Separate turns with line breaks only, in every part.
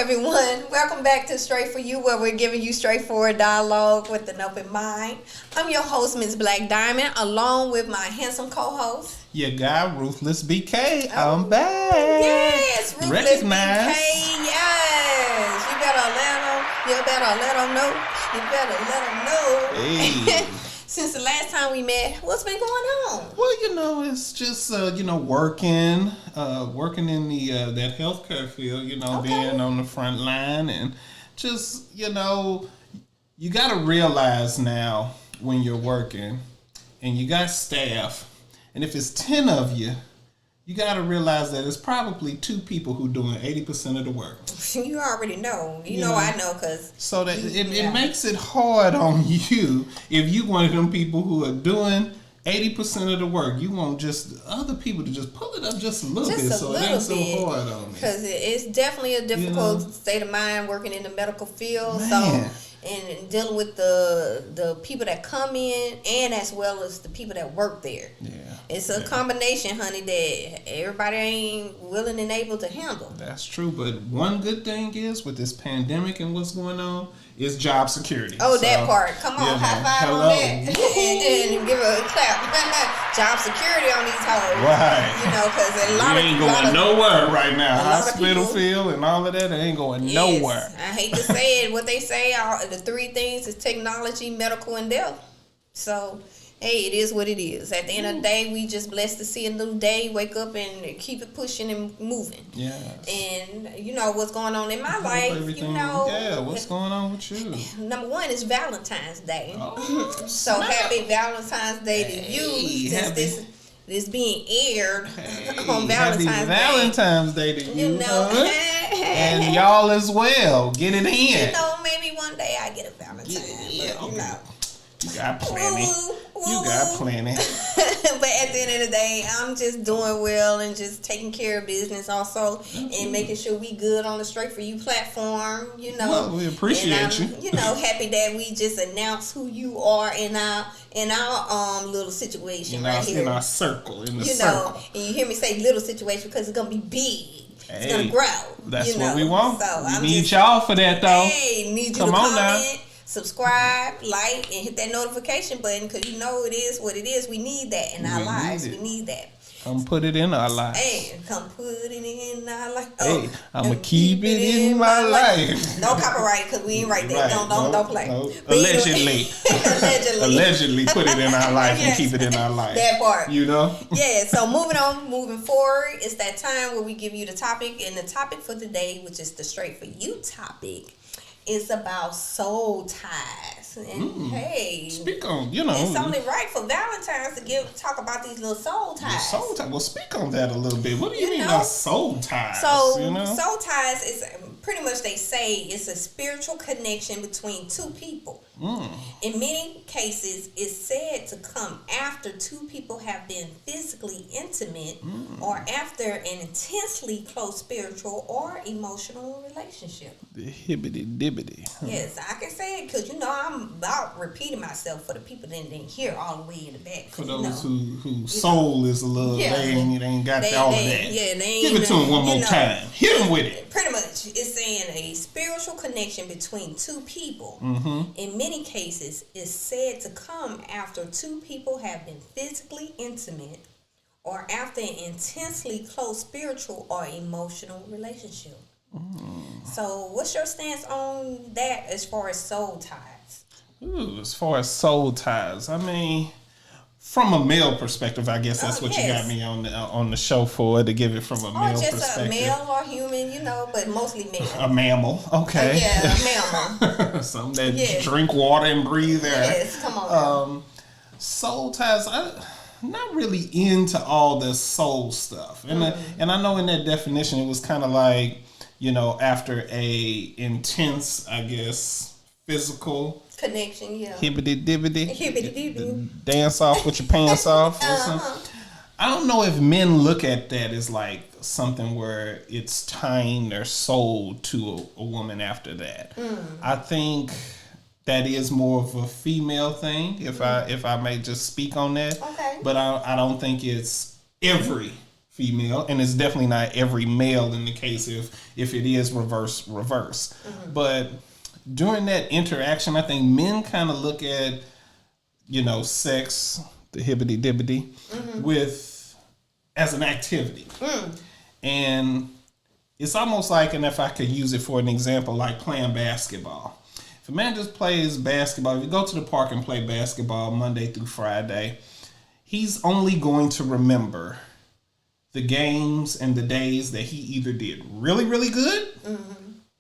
everyone. Welcome back to Straight4U, where we're giving you straightforward dialogue with an open mind. I'm your host, Ms. Black Diamond, along with my handsome co-host.
Your guy, Ruthless B.K. I'm back.
Yes, Ruthless
Recognize.
B.K. Yes. You better let them know.
Hey.
Since the last time we met, what's been going on?
Well, it's just, working in that healthcare field, being on the front line and just, you got to realize now when you're working and you got staff, and if it's 10 of you, you got to realize that it's probably 2 people who doing 80% of the work.
You already know. You know I know because...
So that it makes it hard on you if you one of them people who are doing 80% of the work. You want just other people to just pull it up just a little bit so it ain't so hard on me.
Because it's definitely a difficult state of mind working in the medical field.
Man.
So... And dealing with the people that come in and as well as the people that work there.
Yeah.
It's a combination, honey, that everybody ain't willing and able to handle.
That's true. But one good thing is with this pandemic and what's going on is job security.
Oh, so, that part. Come on, high five on that. and give a clap. Job security on these hoes.
Right.
Because a lot of
ain't going nowhere right now. Hospital
people,
field and all of that, ain't going nowhere.
I hate to say it. What they say, the 3 things is technology, medical, and death. So, hey, it is what it is. At the end of the day, we just blessed to see a new day, wake up and keep it pushing and moving.
Yeah. And
what's going on in my life,
Yeah, what's going on with you?
Number 1 is Valentine's Day.
Oh,
so happy Valentine's Day to you. Since this being aired on Valentine's
Happy Valentine's Day to you. And y'all as well. Get it in.
Maybe one day I get a Valentine's.
Yeah, You got plenty. You got plenty.
But at the end of the day, I'm just doing well and just taking care of business also and making sure we good on the Straight4U platform,
Well, we appreciate you.
Happy that we just announced who you are in our little situation right here.
In our circle, in the circle.
And you hear me say little situation because it's going to be big. It's going to grow.
That's what we want.
So
we need y'all for that, though.
Hey, need you to comment. Subscribe, like, and hit that notification button because it is what it is. We need that in our lives. We need that.
Come put it in our lives.
Hey, come put it in our life.
Hey, I'm going to keep it in my life.
No copyright because we ain't right there. Don't play.
No. Allegedly. Allegedly put it in our life and keep it in our life.
That part.
Yeah,
so moving forward, it's that time where we give you the topic. And the topic for today, which is the Straight4U topic, is about soul ties. And hey,
speak on,
it's only right for Valentine's to talk about these little soul ties.
Soul ties. Well, speak on that a little bit. What do you mean by soul ties?
So, soul ties is pretty much, they say, it's a spiritual connection between 2 people. In many cases, it's said to come after 2 people have been physically intimate or after an intensely close spiritual or emotional relationship.
The hibbity-dibbity.
Yes, I can say it because, I'm about repeating myself for the people that didn't hear all the way in the back.
For those whose soul is a little, they ain't got all of that.
Yeah,
give it to them one more time. Hit them with it.
Pretty much, it's saying a spiritual connection between 2 people. In many cases, is said to come after 2 people have been physically intimate or after an intensely close spiritual or emotional relationship. So what's your stance on that as far as soul ties?
As far as soul ties, I mean, from a male perspective, I guess that's what you got me on the show for, to give it from a male perspective. Or just a
male or human, but mostly male.
A mammal, okay.
A mammal.
Some that drink water and breathe air.
Yes, come on.
Soul ties, I'm not really into all this soul stuff. And I know in that definition, it was kind of like, after a intense, I guess, physical
connection,
hibbity-dibbity, dance off with your pants off or something. I don't know if men look at that as like something where it's tying their soul to a woman after that. I think that is more of a female thing, if I may just speak on that.
Okay.
But I don't think it's every female, and it's definitely not every male in the case if it is reverse. But during that interaction, I think men kind of look at, sex, the hibbity dibbity, with as an activity. And it's almost like, and if I could use it for an example, like playing basketball. If a man just plays basketball, if you go to the park and play basketball Monday through Friday, he's only going to remember the games and the days that he either did really, really good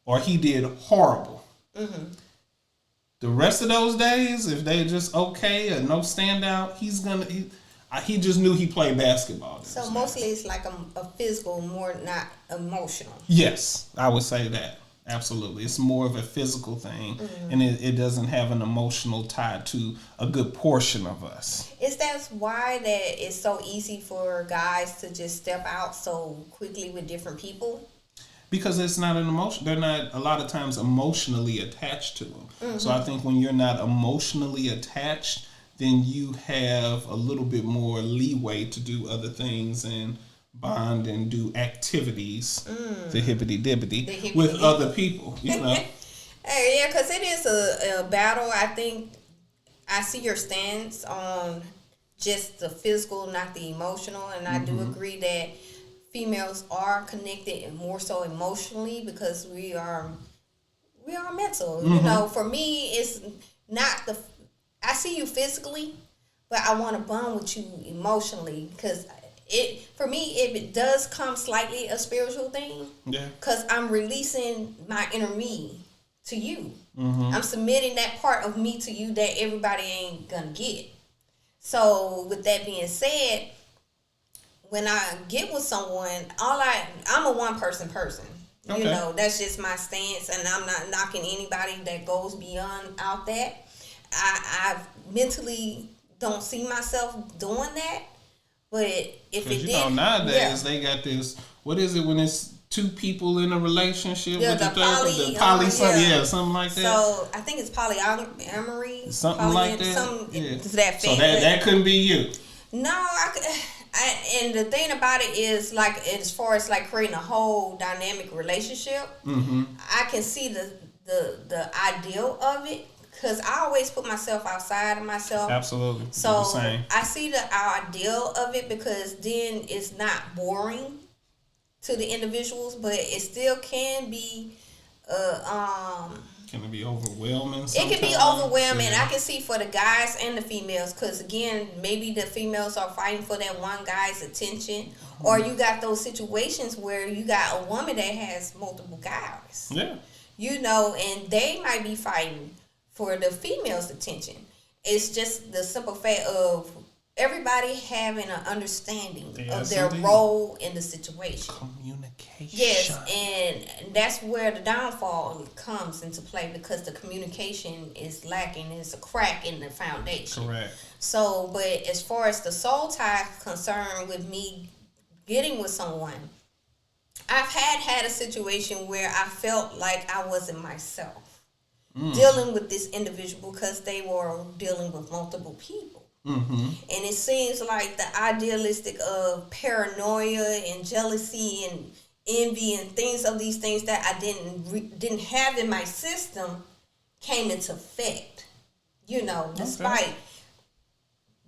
or he did horrible. The rest of those days, if they're just okay or no standout, he just knew he played basketball.
So mostly it's like a physical, more not emotional.
Yes, I would say that. Absolutely. It's more of a physical thing, and it doesn't have an emotional tie to a good portion of us.
Is that why that it's so easy for guys to just step out so quickly with different people?
Because it's not an emotion. They're not, a lot of times, emotionally attached to them. So I think when you're not emotionally attached, then you have a little bit more leeway to do other things and bond and do activities, the hibbity dibbity, with other people, Hey,
yeah, because it is a battle. I think I see your stance on just the physical, not the emotional, and I do agree that females are connected and more so emotionally because we are mental. For me, it's not I see you physically, but I want to bond with you emotionally because for me, it does come slightly a spiritual thing. Yeah. Because I'm releasing my inner me to you. I'm submitting that part of me to you that everybody ain't gonna get. So with that being said, when I get with someone, I'm a one person. Okay. That's just my stance, and I'm not knocking anybody that goes beyond out that. I mentally don't see myself doing that. But if it did,
nowadays they got this. What is it when it's two people in a relationship?
Yeah,
with
the
poly, something like that.
So I think it's polyamory,
something like that.
So
that couldn't be you.
No, and the thing about it is, like, as far as like creating a whole dynamic relationship, I can see the ideal of it. Because I always put myself outside of myself.
Absolutely.
So I see the ideal of it because then it's not boring to the individuals, but it still can be
Can it be overwhelming sometimes?
It can be overwhelming. I can see for the guys and the females, because again, maybe the females are fighting for that one guy's attention, or you got those situations where you got a woman that has multiple guys.
Yeah.
And they might be fighting for the female's attention. It's just the simple fact of everybody having an understanding of their role in the situation.
Communication.
Yes, and that's where the downfall comes into play, because the communication is lacking. There's a crack in the foundation.
Correct.
So, but as far as the soul tie concerned with me getting with someone, I've had a situation where I felt like I wasn't myself. Dealing with this individual because they were dealing with multiple people. And it seems like the idealistic of paranoia and jealousy and envy and these things that I didn't have in my system came into effect. Despite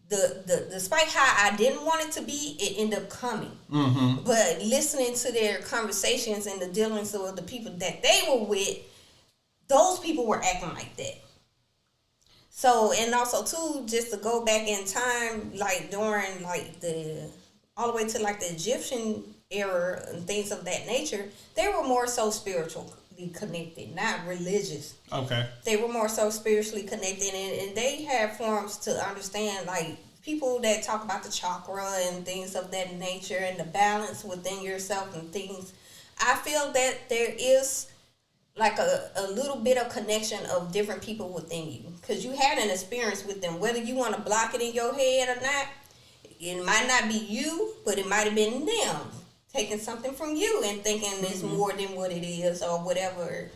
despite how I didn't want it to be, it ended up coming. But listening to their conversations and the dealings of the people that they were with, those people were acting like that. So, and also too, just to go back in time, like during like all the way to like the Egyptian era and things of that nature, they were more so spiritually connected, not religious.
Okay.
They were more so spiritually connected, and they had forms to understand, like people that talk about the chakra and things of that nature and the balance within yourself and things. I feel that there is like a little bit of connection of different people within you, because you had an experience with them, whether you want to block it in your head or not. It might not be you, but it might have been them taking something from you and thinking it's more than what it is or whatever.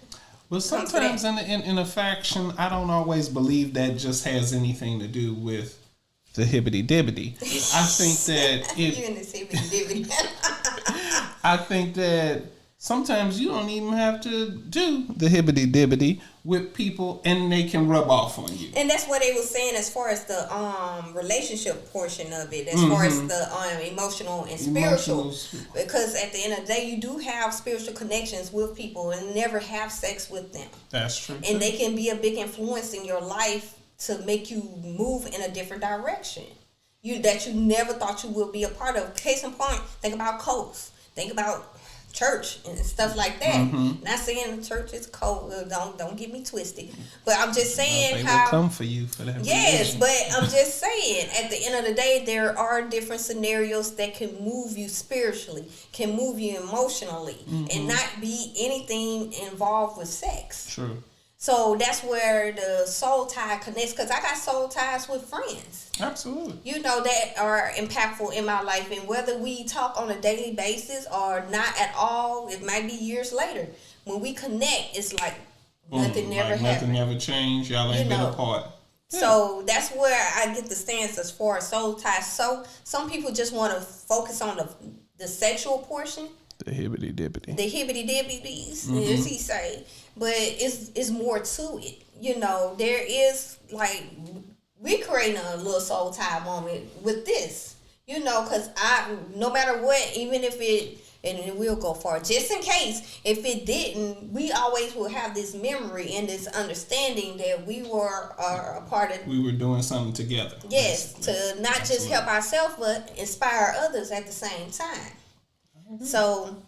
Well, sometimes in a faction, I don't always believe that just has anything to do with the hibbity dibbity. I think that
you're in this hibbity dibbity.
I think that sometimes you don't even have to do the hibbity dibbity with people, and they can rub off on you.
And that's what they were saying as far as the relationship portion of it, as far as the emotional and spiritual. Because at the end of the day, you do have spiritual connections with people and never have sex with them.
That's true.
And they can be a big influence in your life to make you move in a different direction. That you never thought you would be a part of. Case in point, think about cults. Think about church and stuff like that. Not saying the church is cold. Don't get me twisted. But I'm just saying
they
how
will come for you for that.
Yes, but I'm just saying at the end of the day, there are different scenarios that can move you spiritually, can move you emotionally, and not be anything involved with sex.
True.
So that's where the soul tie connects, because I got soul ties with friends.
Absolutely.
That are impactful in my life. And whether we talk on a daily basis or not at all, it might be years later. When we connect, it's like nothing never happened.
Nothing never changed. Y'all ain't been apart. Yeah.
So that's where I get the stance as far as soul ties. So some people just want to focus on the sexual portion.
The hibbity dibbity.
The hibbity dibbities, as he say. But it's more to it. There is, like, we creating a little soul tie moment with this. Because no matter what, even if it, and it will go far, just in case, if it didn't, we always will have this memory and this understanding that we were a part of.
We were doing something together.
Yes, to not just help ourselves, but inspire others at the same time. So,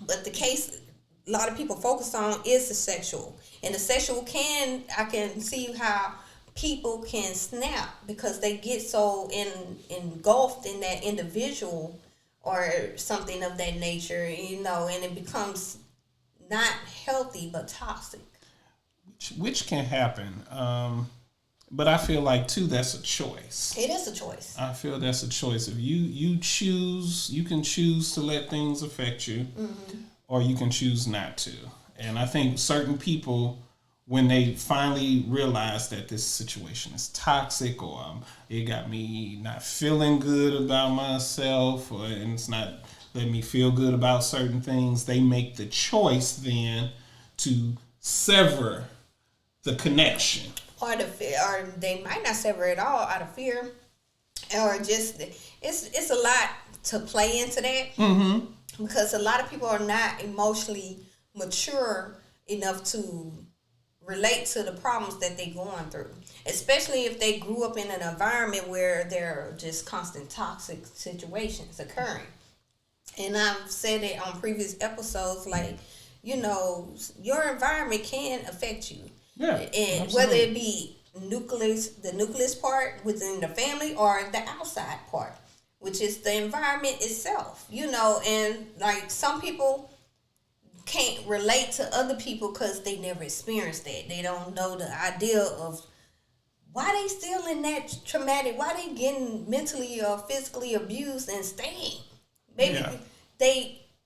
but the case a lot of people focus on is the sexual. And the sexual I can see how people can snap because they get so engulfed in that individual or something of that nature, and it becomes not healthy but toxic.
Which can happen. But I feel like, too, that's a choice.
It is a choice.
I feel that's a choice. If you choose, you can choose to let things affect you, or you can choose not to. And I think certain people, when they finally realize that this situation is toxic, or it got me not feeling good about myself, and it's not letting me feel good about certain things, they make the choice then to sever the connection.
Or they might not sever it all out of fear, or just it's a lot to play into that, because a lot of people are not emotionally mature enough to relate to the problems that they're going through, especially if they grew up in an environment where there are just constant toxic situations occurring. And I've said it on previous episodes, like, your environment can affect you.
Yeah,
and
absolutely.
Whether it be the nucleus part within the family or the outside part, which is the environment itself, and like some people can't relate to other people because they never experienced that. They don't know the idea of why they still in that traumatic, why they getting mentally or physically abused and staying. Maybe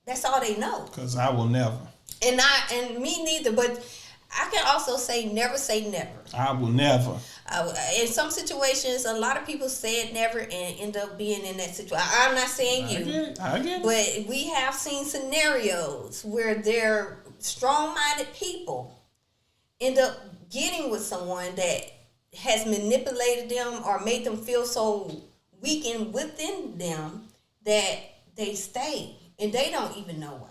that's all they know.
Because I will never.
And me neither, but I can also say never.
I will never.
In some situations, a lot of people said never and end up being in that situation. I'm not saying you.
I get it.
But we have seen scenarios where they're strong-minded people end up getting with someone that has manipulated them or made them feel so weakened within them that they stay. And they don't even know why.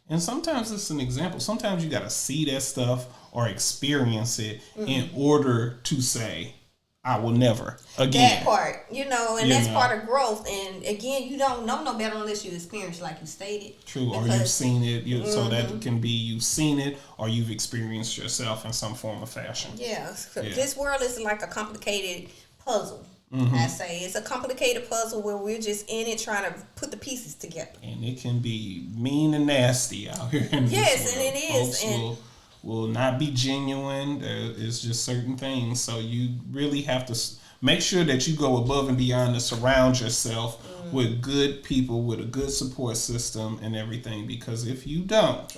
And sometimes it's an example. Sometimes you got to see that stuff or experience it in order to say, I will never again.
That part, and that's part of growth. And again, you don't know no better unless you experience, like you stated.
True, or you've seen it. So that can be you've seen it or you've experienced yourself in some form or fashion.
Yeah. This world is like a complicated puzzle. I say it's a complicated puzzle where we're just in it trying to put the pieces together.
And it can be mean and nasty out here in this world.
And it is.
Folks will not be genuine. It's just certain things. So you really have to make sure that you go above and beyond to surround yourself with good people, with a good support system and everything. Because if you don't,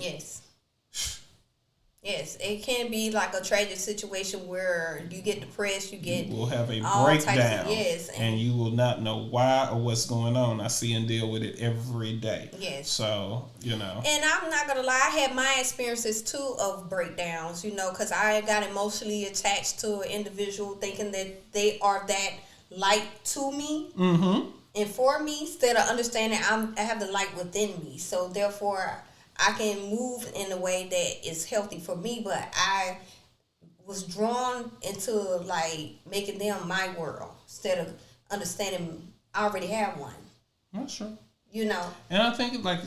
Yes, it can be like a tragic situation where you get depressed, you
will have a
all
breakdown,
yes,
and you will not know why or what's going on. I see and deal with it every day.
Yes.
So, you know.
And I'm not going to lie, I had my experiences too of breakdowns, you know, because I got emotionally attached to an individual thinking that they are that light to me and for me, instead of understanding I have the light within me. So therefore, I can move in a way that is healthy for me, but I was drawn into like making them my world instead of understanding I already have one.
That's true.
You know.
And I think like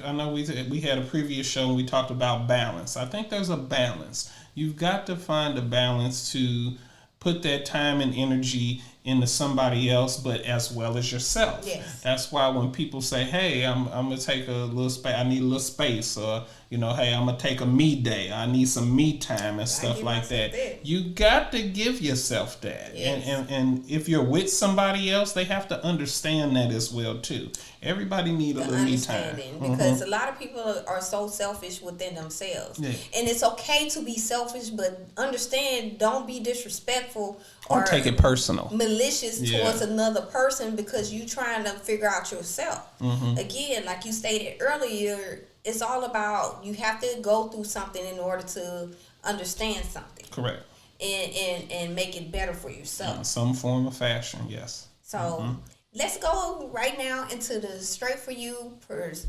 I know we had a previous show and we talked about balance. I think there's a balance. You've got to find a balance to put that time and energy into somebody else, but as well as yourself.
Yes.
That's why when people say, "Hey, I'm gonna take a little space. I need a little space," or "Hey, I'm gonna take a me day. I need some me time and stuff like that." You got to give yourself that.
Yes.
And if you're with somebody else, they have to understand that as well too. Everybody need a little me time.
Because a lot of people are so selfish within themselves.
Yeah.
And it's okay to be selfish, but understand, don't be disrespectful
or take it personal,
malicious towards another person because you trying to figure out yourself. Again, like you stated earlier, it's all about you have to go through something in order to understand something.
Correct.
And make it better for yourself.
Some form of fashion, yes.
So let's go right now into the Straight for You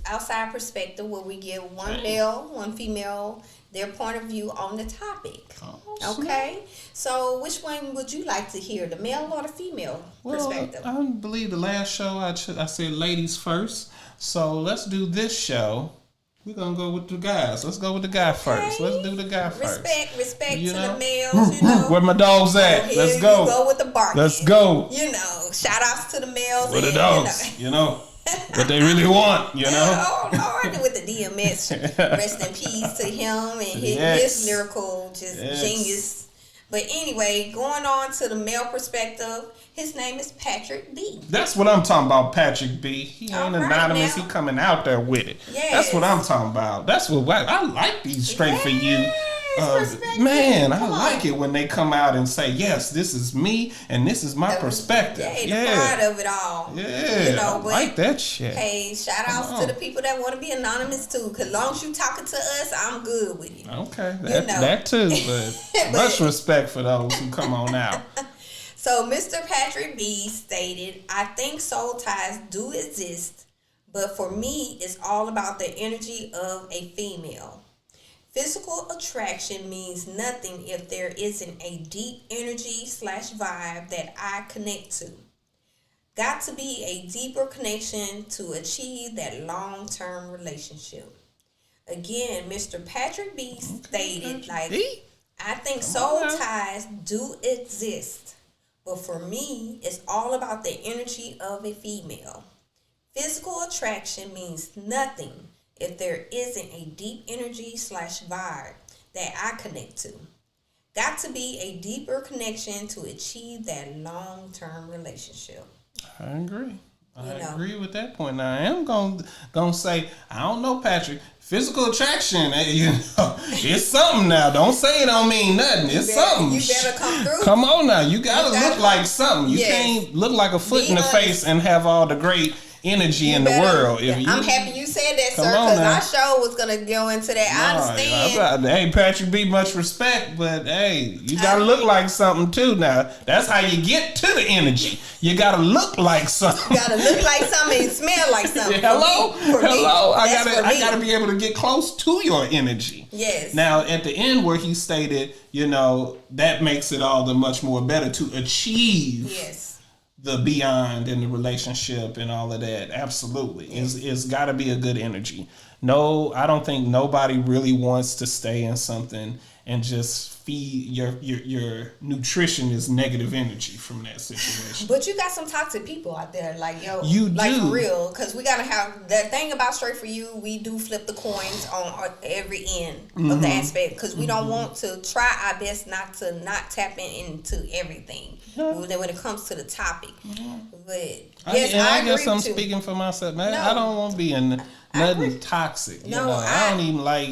outside perspective, where we give one male, one female, their point of view on the topic. Okay? So which one would you like to hear, the male or the female perspective?
I believe the last show I said ladies first. So let's do this show. We're going to go with the guys. Let's go with the guy first. Let's do the guy first.
Respect to the males,
Where my dogs at? Let's go.
Go with the barking.
Let's go.
Shout outs to the males.
With the dogs, what they really want,
Oh, Lord, with the DMS. Rest in peace to him and his lyrical genius. But anyway, going on to the male perspective, his name is Patrick B.
That's what I'm talking about, Patrick B. He ain't anonymous. He coming out there with it.
Yes.
That's what I'm talking about. That's what I like these Straight for You. Man, I like it when they come out and say, yes, this is me and this is my perspective.
The pride of it all.
Yeah, I like that shit.
Hey, shout outs to the people that want to be anonymous too, because as long as you talking to us, I'm good with you.
Okay, that too, but much respect for those who come on out.
So Mr. Patrick B stated, I think soul ties do exist, but for me, it's all about the energy of a female. Physical attraction means nothing if there isn't a deep energy / vibe that I connect to. Got to be a deeper connection to achieve that long-term relationship. Again, Mr. Patrick B stated, I think soul ties do exist, but for me, it's all about the energy of a female. Physical attraction means nothing if there isn't a deep energy / vibe that I connect to. Got to be a deeper connection to achieve that long-term relationship.
I agree. I agree with that point. Now, I am gonna say, I don't know, Patrick. Physical attraction, it's something now. Don't say it don't mean nothing. It's something.
You better come through.
Come on now. You gotta look like something. You can't look like a foot in the face and have all the great energy in the world.
I'm happy you said that, sir, because our show was going to go into that. I understand.
Hey, Patrick B, much respect, but hey, you got to look like something too now. That's how you get to the energy. You got to look like something.
You got to look like something and smell like something.
Hello? I got to be able to get close to your energy.
Yes.
Now, at the end where he stated, that makes it all the much more better to achieve the beyond in the relationship and all of that. Absolutely. It's got to be a good energy. No, I don't think nobody really wants to stay in something and just feed your nutrition is negative energy from that situation.
But you got some toxic people out there,
you
like
do.
For real, because we gotta have that thing about Straight for You. We do flip the coins on every end of the aspect, because we don't want to try our best not tap into everything when it comes to the topic. But
I guess I'm speaking for myself, man. I don't want to be in nothing toxic. I don't even like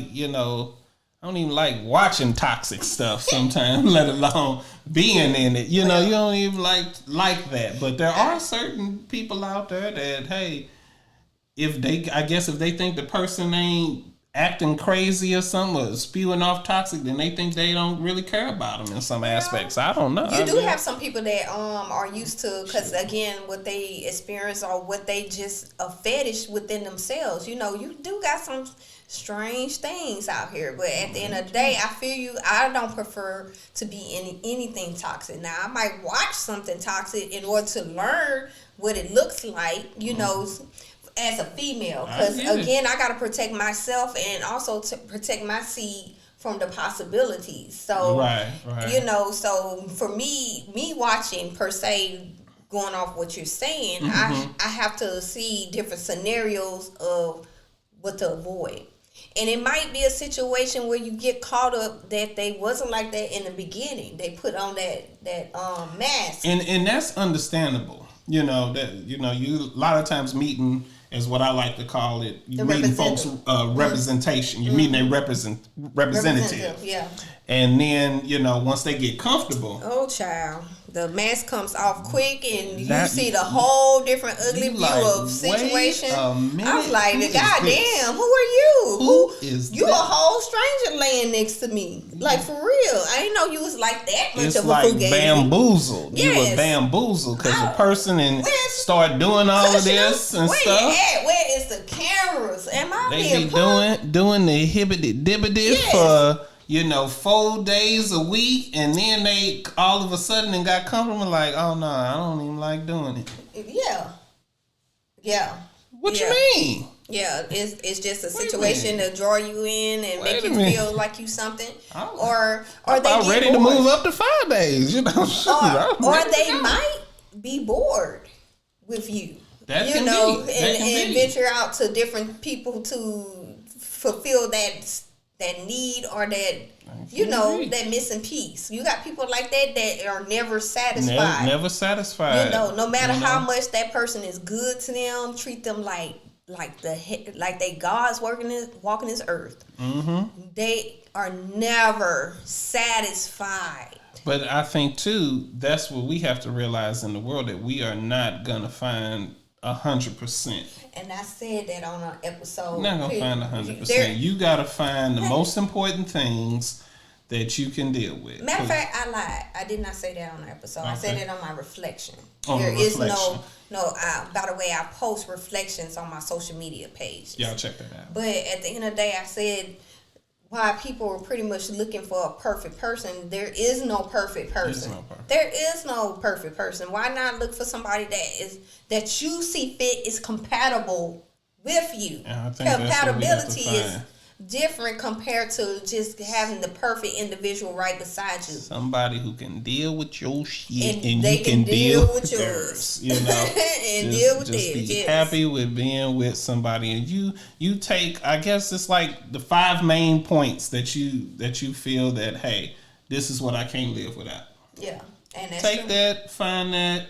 I don't even like watching toxic stuff sometimes, let alone being in it. You know, you don't even like that. But there are certain people out there that, hey, if they think the person ain't acting crazy or something or spewing off toxic, then they think they don't really care about them in some aspects. I don't know.
You do have some people that are used to, because again, what they experience or what they just a fetish within themselves. You know, you do got some strange things out here, but at the end of the day, I feel you. I don't prefer to be anything toxic. Now, I might watch something toxic in order to learn what it looks like, you know, as a female, because again, I got to protect myself and also to protect my seed from the possibilities. So, right. You know, so for me watching per se, going off what you're saying, I have to see different scenarios of what to avoid. And it might be a situation where you get caught up that they wasn't like that in the beginning. They put on that mask, and that's
understandable. You know that you a lot of times meeting is what I like to call it. You meeting folks representation. You're meeting a representative. Yeah. And then once they get comfortable.
Oh, child. The mask comes off quick, and you see the whole different ugly view of situation. I was like, goddamn, who are you? Who is you? A whole stranger laying next to me, like for real. I didn't know you was like that much of a fugazi.
It's like bamboozled. Yes. You were bamboozled because the person and start doing all of this and stuff.
Where is the cameras? Am I
being doing the hibbity dibbity for 4 days a week, and then they all of a sudden got comfortable like, oh no, I don't even like doing it.
Yeah.
What you mean?
Yeah, it's just a situation to draw you in and make you feel like you something, or they get
ready to move up to 5 days, or
they might be bored with you.
That
can be. And venture out to different people to fulfill that need or that that missing piece. You got people like that are never satisfied.
Never satisfied.
No matter how much that person is good to them, treat them like they gods walking this earth. Mm-hmm. They are never satisfied.
But I think too, that's what we have to realize in the world, that we are not gonna find 100%.
And I said that on an episode.
You're not gonna find 100%. You gotta find the most important things that you can deal with.
Matter of fact, I lied. I did not say that on the episode. Okay. I said it on my reflection. There is no. By the way, I post reflections on my social media page.
Y'all check that out.
But at the end of the day, I said why people are pretty much looking for a perfect person. There is no perfect person. There is no perfect person. Why not look for somebody that you see fit is compatible with you? Compatibility is different compared to just having the perfect individual right beside you.
Somebody who can deal with your shit and you can deal with yours. And deal with theirs. Just be happy with being with somebody, and you take, I guess it's like the 5 main points that you feel that, hey, this is what I can't live without.
Yeah, and that's
take
true.
that, find that,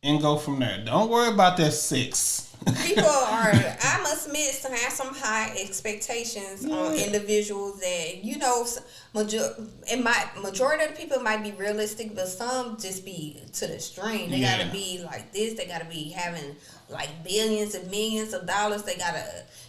and go from there. Don't worry about that 6.
People are, I must admit, to have some high expectations on individuals that, majority of the people might be realistic, but some just be to the extreme. They gotta be like this. They gotta be having like billions and millions of dollars. They gotta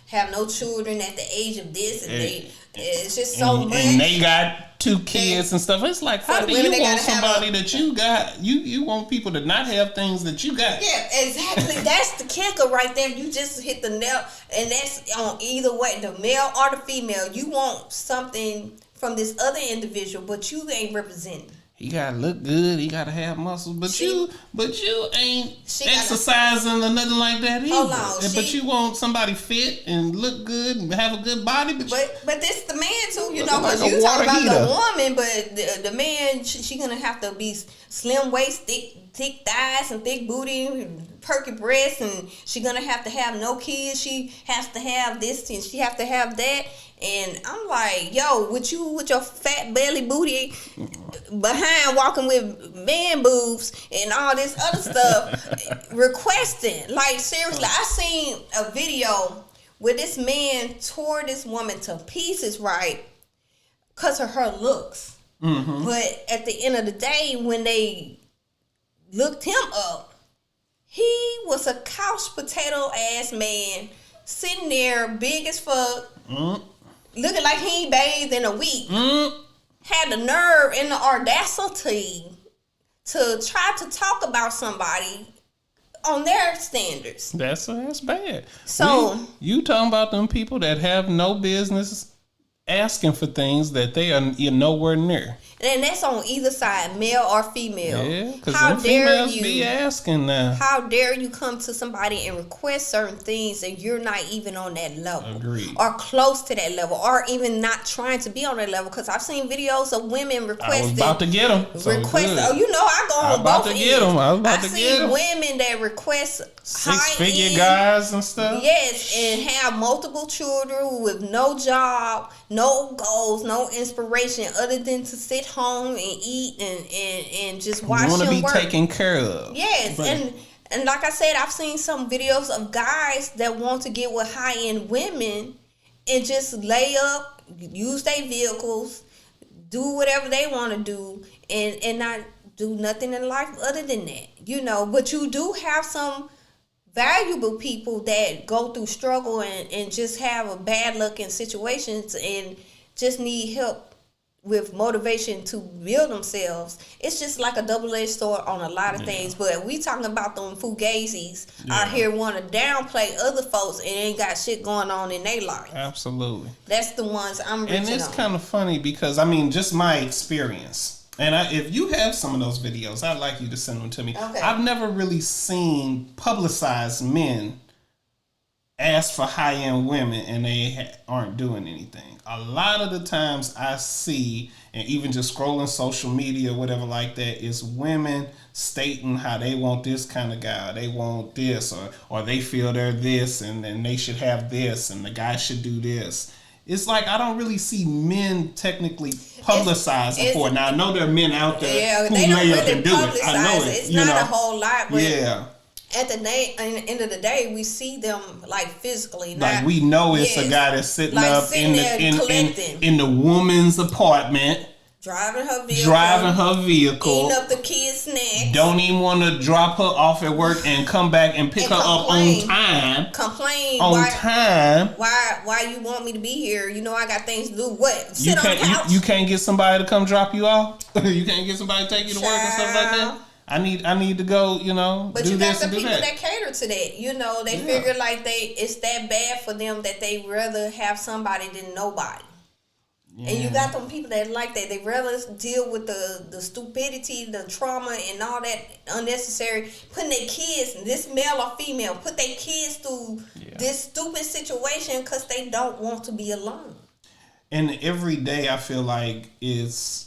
have no children at the age of this, and it's just so much.
And they got 2 kids and stuff. It's like, how do you want somebody that you got? You want people to not have things that you got.
Yeah, exactly. That's the kicker right there. You just hit the nail, and that's on either way, the male or the female. You want something from this other individual, but you ain't representing.
He gotta look good. He gotta have muscles, but you ain't exercising or nothing like that either.
Hold on,
but you want somebody fit and look good and have a good body.
But this the man too, because you talk about the woman, but the man, she gonna have to be slim waist, thick thighs, and thick booty, perky breasts, and she gonna have to have no kids. She has to have this, and she have to have that. And I'm like, yo, with your fat belly booty behind walking with man boobs and all this other stuff, requesting. Like, seriously, I seen a video where this man tore this woman to pieces, right? because of her looks. Mm-hmm. But at the end of the day, when they looked him up, he was a couch potato ass man sitting there, big as fuck, looking like he ain't bathed in a week. Had the nerve and the audacity to try to talk about somebody on their standards.
That's bad.
So
you talking about them people that have no business asking for things that they are nowhere near.
And that's on either side, male or female.
Yeah, because
how dare
females
you
be asking now.
How dare you come to somebody and request certain things and you're not even on that level.
Agreed.
Or close to that level, or even not trying to be on that level. Because I've seen videos of women requesting.
I was about to get them.
Oh, you know, I go on both ends.
I
see women that request
6-figure guys and stuff.
Yes, and have multiple children with no job, no goals, no inspiration other than to sit home and eat and just watch them work.
You want to be taken care of.
Yes, and like I said, I've seen some videos of guys that want to get with high-end women and just lay up, use their vehicles, do whatever they want to do, and not do nothing in life other than that, you know. But you do have some valuable people that go through struggle and just have a bad luck in situations and just need help with motivation to build themselves. It's just like a double-edged sword on a lot of things. But we talking about them fugazis out here want to downplay other folks and ain't got shit going on in their life.
Absolutely.
That's the ones I'm reaching on.
And it's kind of funny because, I mean, just my experience. And if you have some of those videos, I'd like you to send them to me. Okay. I've never really seen publicized men ask for high-end women and they aren't doing anything. A lot of the times I see, and even just scrolling social media or whatever like that, is women stating how they want this kind of guy, or they want this, or they feel they're this and they should have this and the guy should do this. It's like I don't really see men technically publicizing for it. Now I know there are men out there who lay up and do it. I know it.
It's not a whole lot, but at the end of the day, we see them like physically.
Like we know it's a guy that's sitting up in the woman's apartment, driving her vehicle,
eating up the kids' snacks.
Don't even want to drop her off at work and come back and pick her up on time.
Complain
on time.
Why you want me to be here? You know I got things to do. What? Sit on the couch.
You can't get somebody to come drop you off. You can't get somebody to take you to work and stuff like that. I need to go, you know,
but
do
you got
this
the
and do
people
that.
that cater to that. You know, they figure like it's that bad for them that they rather have somebody than nobody. Yeah. And you got them people that like that. They rather deal with the stupidity, the trauma, and all that unnecessary. Putting their kids, this male or female, put their kids through this stupid situation because they don't want to be alone.
And every day I feel like it's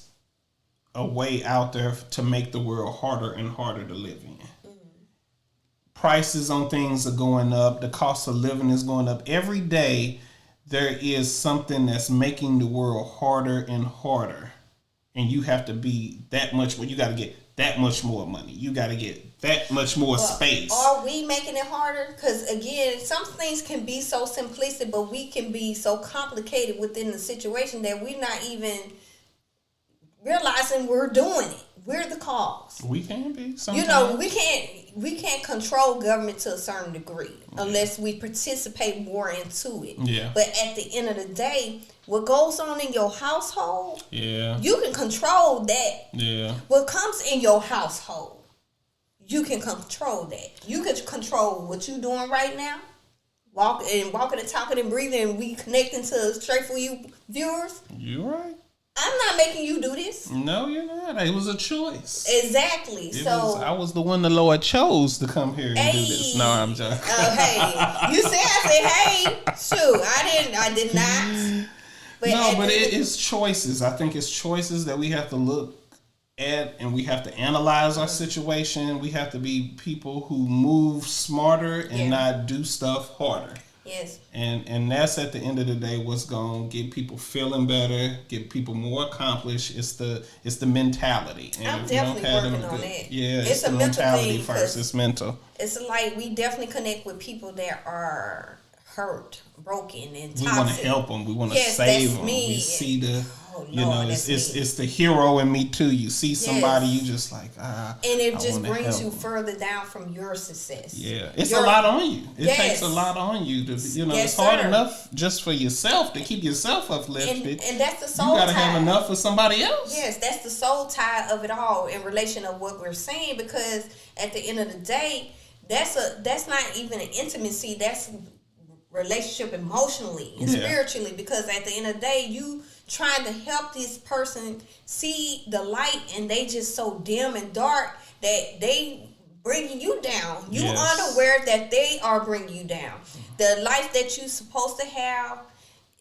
a way out there to make the world harder and harder to live in. Prices on things are going up. The cost of living is going up. Every day there is something that's making the world harder and harder. And you have to be that much more. You got to get that much more money. You got to get that much more space.
Are we making it harder? Because again, some things can be so simplistic, but we can be so complicated within the situation that we're not even realizing we're doing it. We're the cause.
We can be. Sometimes.
You know, we can't control government to a certain degree unless we participate more into it.
Yeah.
But at the end of the day, what goes on in your household,
you
can control that.
Yeah.
What comes in your household, you can control that. You can control what you're doing right now. Walking and talking and breathing, and we connecting to Straight4U viewers.
You're right.
I'm not making you do this.
No, you're not. It was a choice.
Exactly.
I was the one the Lord chose to come here and do this. No, I'm joking.
Hey, you said hey. Shoot, I did not.
But it's choices. I think it's choices that we have to look at, and we have to analyze our situation. We have to be people who move smarter and not do stuff harder.
Yes.
And that's at the end of the day what's going to get people feeling better, get people more accomplished. It's the mentality. And
I'm definitely working on that.
Yeah, it's the mentality first. It's mental.
It's like we definitely connect with people that are hurt, broken, and toxic.
We want to help them. We want to save them.
Me.
We see the,
Lord,
it's the hero in me too. You see somebody, you just like,
and it just brings you further down from your success.
Yeah, it's a lot on you. It takes a lot on you to, it's hard enough just for yourself to keep yourself uplifted.
And that's the soul tie.
You gotta have enough for somebody else.
Yes, that's the soul tie of it all in relation of what we're saying, because at the end of the day, that's not even an intimacy. That's relationship emotionally and spiritually, because at the end of the day, you trying to help this person see the light, and they just so dim and dark that they bringing you down. You unaware that they are bringing you down. The life that you supposed to have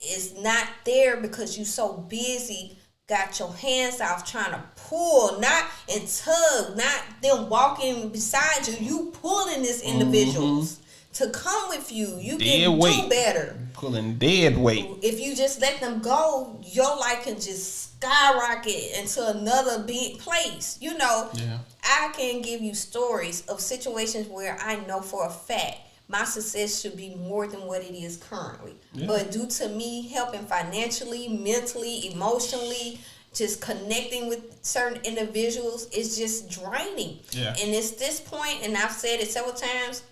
is not there because you so busy, got your hands off trying to pull, not and tug, not them walking beside you. You pulling this individuals to come with you. You can do better.
Pulling dead weight.
If you just let them go, your life can just skyrocket into another big place. I can give you stories of situations where I know for a fact my success should be more than what it is currently. Yeah. But due to me helping financially, mentally, emotionally, just connecting with certain individuals, it's just draining. Yeah. And it's this point, and I've said it several times,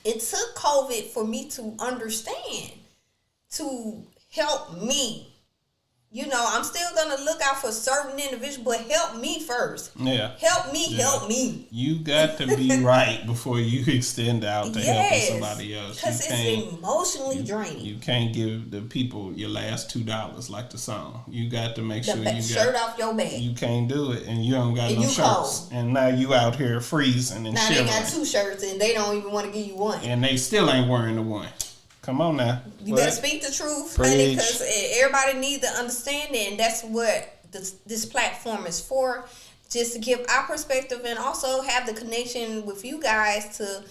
it took COVID for me to understand, to help me. I'm still going to look out for certain individuals, but help me first. Yeah. Help me.
You got to be right before you extend out to helping somebody else.
Because it's emotionally draining.
You can't give the people your last $2 like the song. You got to make sure you got
shirt off your back.
You can't do it, and you don't got no shirts. Cold. And now you out here freezing and shivering.
Now they got 2 shirts, and they don't even want to give you one.
And they still ain't wearing the one. Come on now.
You better speak the truth, honey, because everybody needs to understand it, and that's what this platform is for, just to give our perspective and also have the connection with you guys to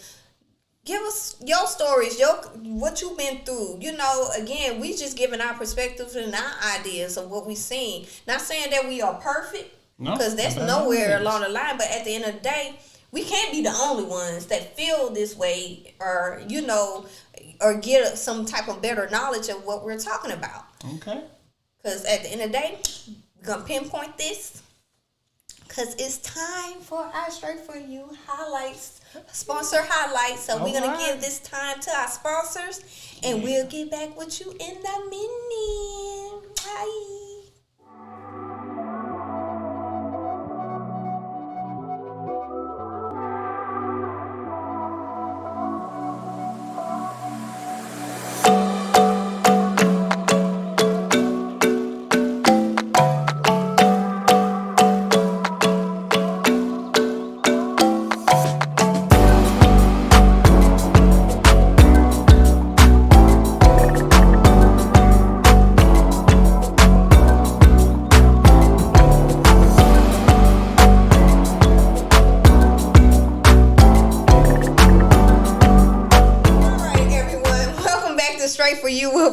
give us your stories, what you've been through. Again, we just giving our perspectives and our ideas of what we've seen. Not saying that we are perfect, because that's nowhere along the line, but at the end of the day, we can't be the only ones that feel this way or, or get some type of better knowledge of what we're talking about. Okay. Because at the end of the day, we're going to pinpoint this. Because it's time for our Straight4U highlights, sponsor highlights. So we're going to give this time to our sponsors, and we'll get back with you in a minute. Bye.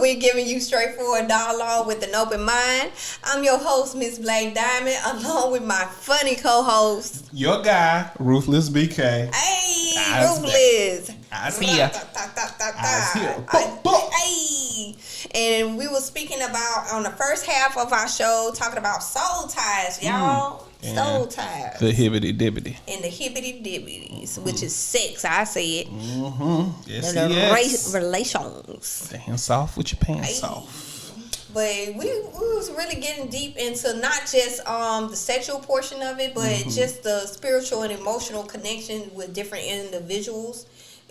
We're giving you straightforward dialogue with an open mind. I'm your host, Miss Black Diamond, along with my funny co-host,
your guy, Ruthless B.K.
Hey, Ruthless.
I see ya.
Hey. And we were speaking about, on the first half of our show, talking about soul ties, y'all. Soul ties.
The hibbity dibbity.
And the hibbity dibbities, which is sex, I said.
Yes,
and the relations.
Dance off with your pants off.
But we was really getting deep into not just the sexual portion of it, but just the spiritual and emotional connection with different individuals.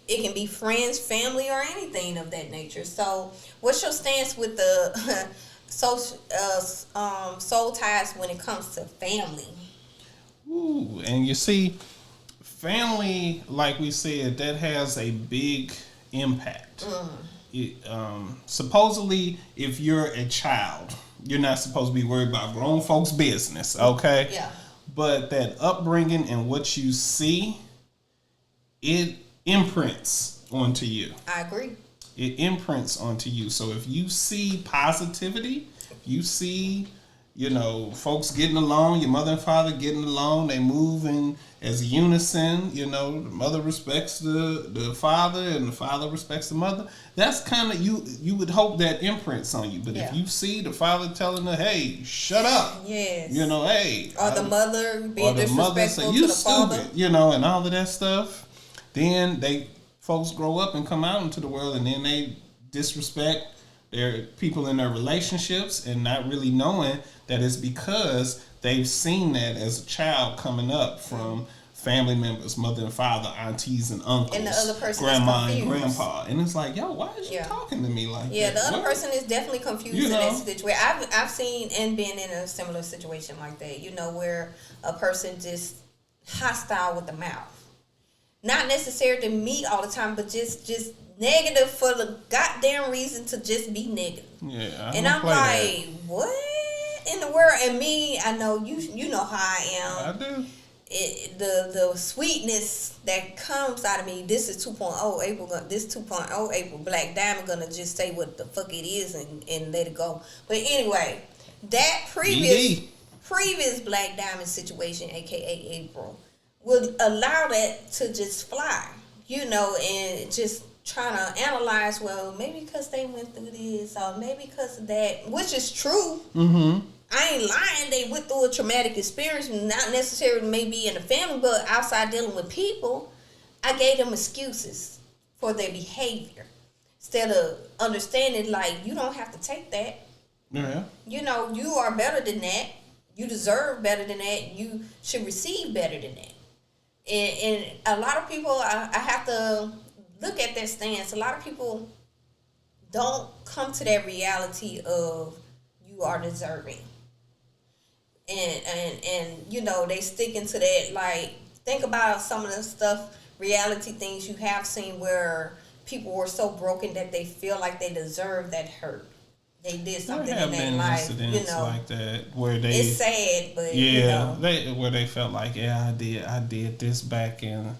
It can be friends, family, or anything of that nature. So what's your stance with the soul ties when it comes to family?
Ooh, and you see, family, like we said, that has a big impact. Supposedly, if you're a child, you're not supposed to be worried about grown folks' business, okay? Yeah. But that upbringing and what you see, it imprints onto you.
I agree.
It imprints onto you. So if you see positivity, if you see, folks getting along, your mother and father getting along, they moving as unison, the mother respects the father and the father respects the mother. That's kind of, you would hope that imprints on you. But if you see the father telling her, hey, shut up.
Yes.
Hey.
Or the mother being disrespectful to the father.
And all of that stuff. Then folks grow up and come out into the world, and then they disrespect their people in their relationships and not really knowing that it's because they've seen that as a child coming up from family members, mother and father, aunties and uncles,
and the other person
grandma and grandpa, and it's like, yo, why is you talking to me like that?
Yeah, the other person is definitely confused in that situation. I've seen and been in a similar situation like that, where a person just hostile with the mouth, not necessarily to me all the time, but just negative for the goddamn reason to just be negative.
Yeah,
and I'm like, what in the world? And me, I know you know how I am.
I do.
The sweetness that comes out of me. This is 2.0 April. This 2.0 April Black Diamond gonna just say what the fuck it is and let it go. But anyway, that previous Black Diamond situation, aka April, would allow that to just fly, and just trying to analyze, well, maybe because they went through this, or maybe because of that, which is true.
Mm-hmm.
I ain't lying. They went through a traumatic experience, not necessarily maybe in the family, but outside dealing with people. I gave them excuses for their behavior instead of understanding, like, you don't have to take that.
Yeah.
You are better than that. You deserve better than that. You should receive better than that. And a lot of people, I have to look at that stance. A lot of people don't come to that reality of you are deserving. And they stick into that. Like, think about some of the stuff, reality things you have seen where people were so broken that they feel like they deserve that hurt. They did something in their life,
like that where they.
It's sad, but
where they felt like, I did this back in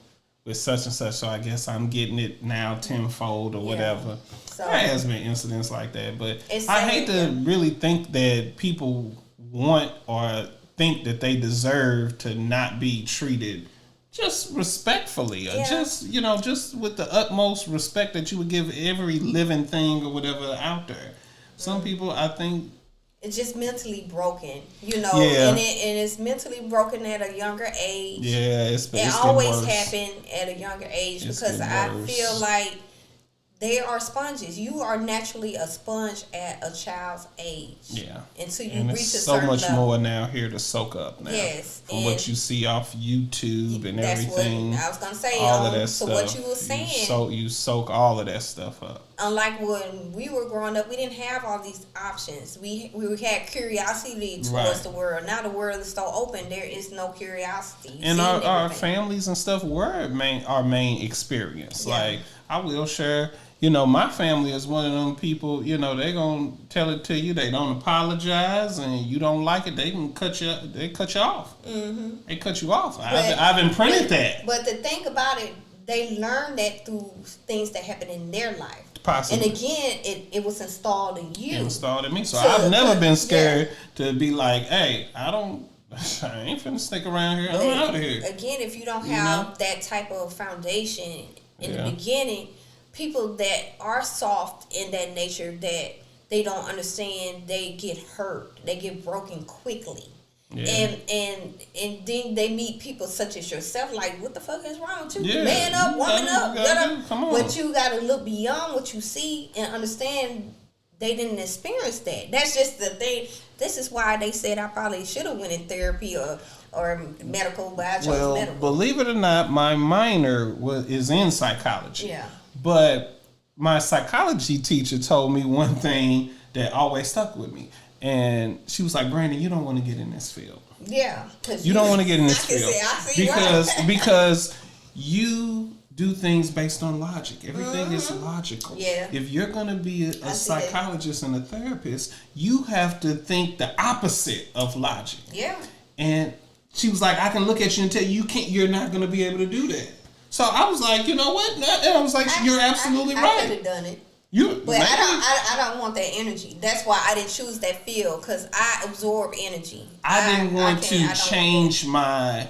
with such and such, so I guess I'm getting it now tenfold or whatever. So, there has been incidents like that, but I hate to really think that people want or think that they deserve to not be treated just respectfully, or just with the utmost respect that you would give every living thing or whatever out there. Some people, I think,
it's just mentally broken, and it's mentally broken at a younger age.
Yeah,
it always happened at a younger age because I feel like they are sponges. You are naturally a sponge at a child's age.
Yeah.
Until you reach a
so
certain
much
level.
more now here to soak up now.
Yes.
From what you see off YouTube and
that's
everything.
What I was going to say.
All of that
so
stuff.
What you were saying.
You soak all of that stuff up.
Unlike when we were growing up, we didn't have all these options. We had curiosity towards the world. Now the world is so open, there is no curiosity.
And our families and stuff were our main experience. Yeah. Like, I will share... my family is one of them people, they going to tell it to you. They don't apologize, and you don't like it, they can cut you off. Mm-hmm. They cut you off. I've imprinted that.
But the thing about it, they learned that through things that happened in their life.
Possibly.
And again, it was installed in you.
Installed in me. So I've never been scared to be like, hey, I ain't finna stick around here. I'm out of here.
Again, if you don't have that type of foundation in the beginning, people that are soft in that nature, that they don't understand, they get hurt, they get broken quickly. Yeah. And then they meet people such as yourself, like, what the fuck is wrong with you?
Yeah.
Man up, woman up.
Come on.
But you gotta look beyond what you see and understand they didn't experience that. That's just the thing. This is why they said I probably should have went in therapy or medical, but I chose medical.
Believe it or not, my minor is in psychology.
Yeah. But
my psychology teacher told me one thing that always stuck with me. And she was like, Brandon, you don't want to get in this field.
Yeah.
You don't want to get in this field. Because you do things based on logic. Everything is logical.
Yeah.
If you're going to be a psychologist and a therapist, you have to think the opposite of logic.
Yeah.
And she was like, I can look at you and tell you're not going to be able to do that. So I was like, you know what? And I was like, you're absolutely right.
I could have done it. But I don't want that energy. That's why I didn't choose that field, because I absorb energy.
I didn't want to change my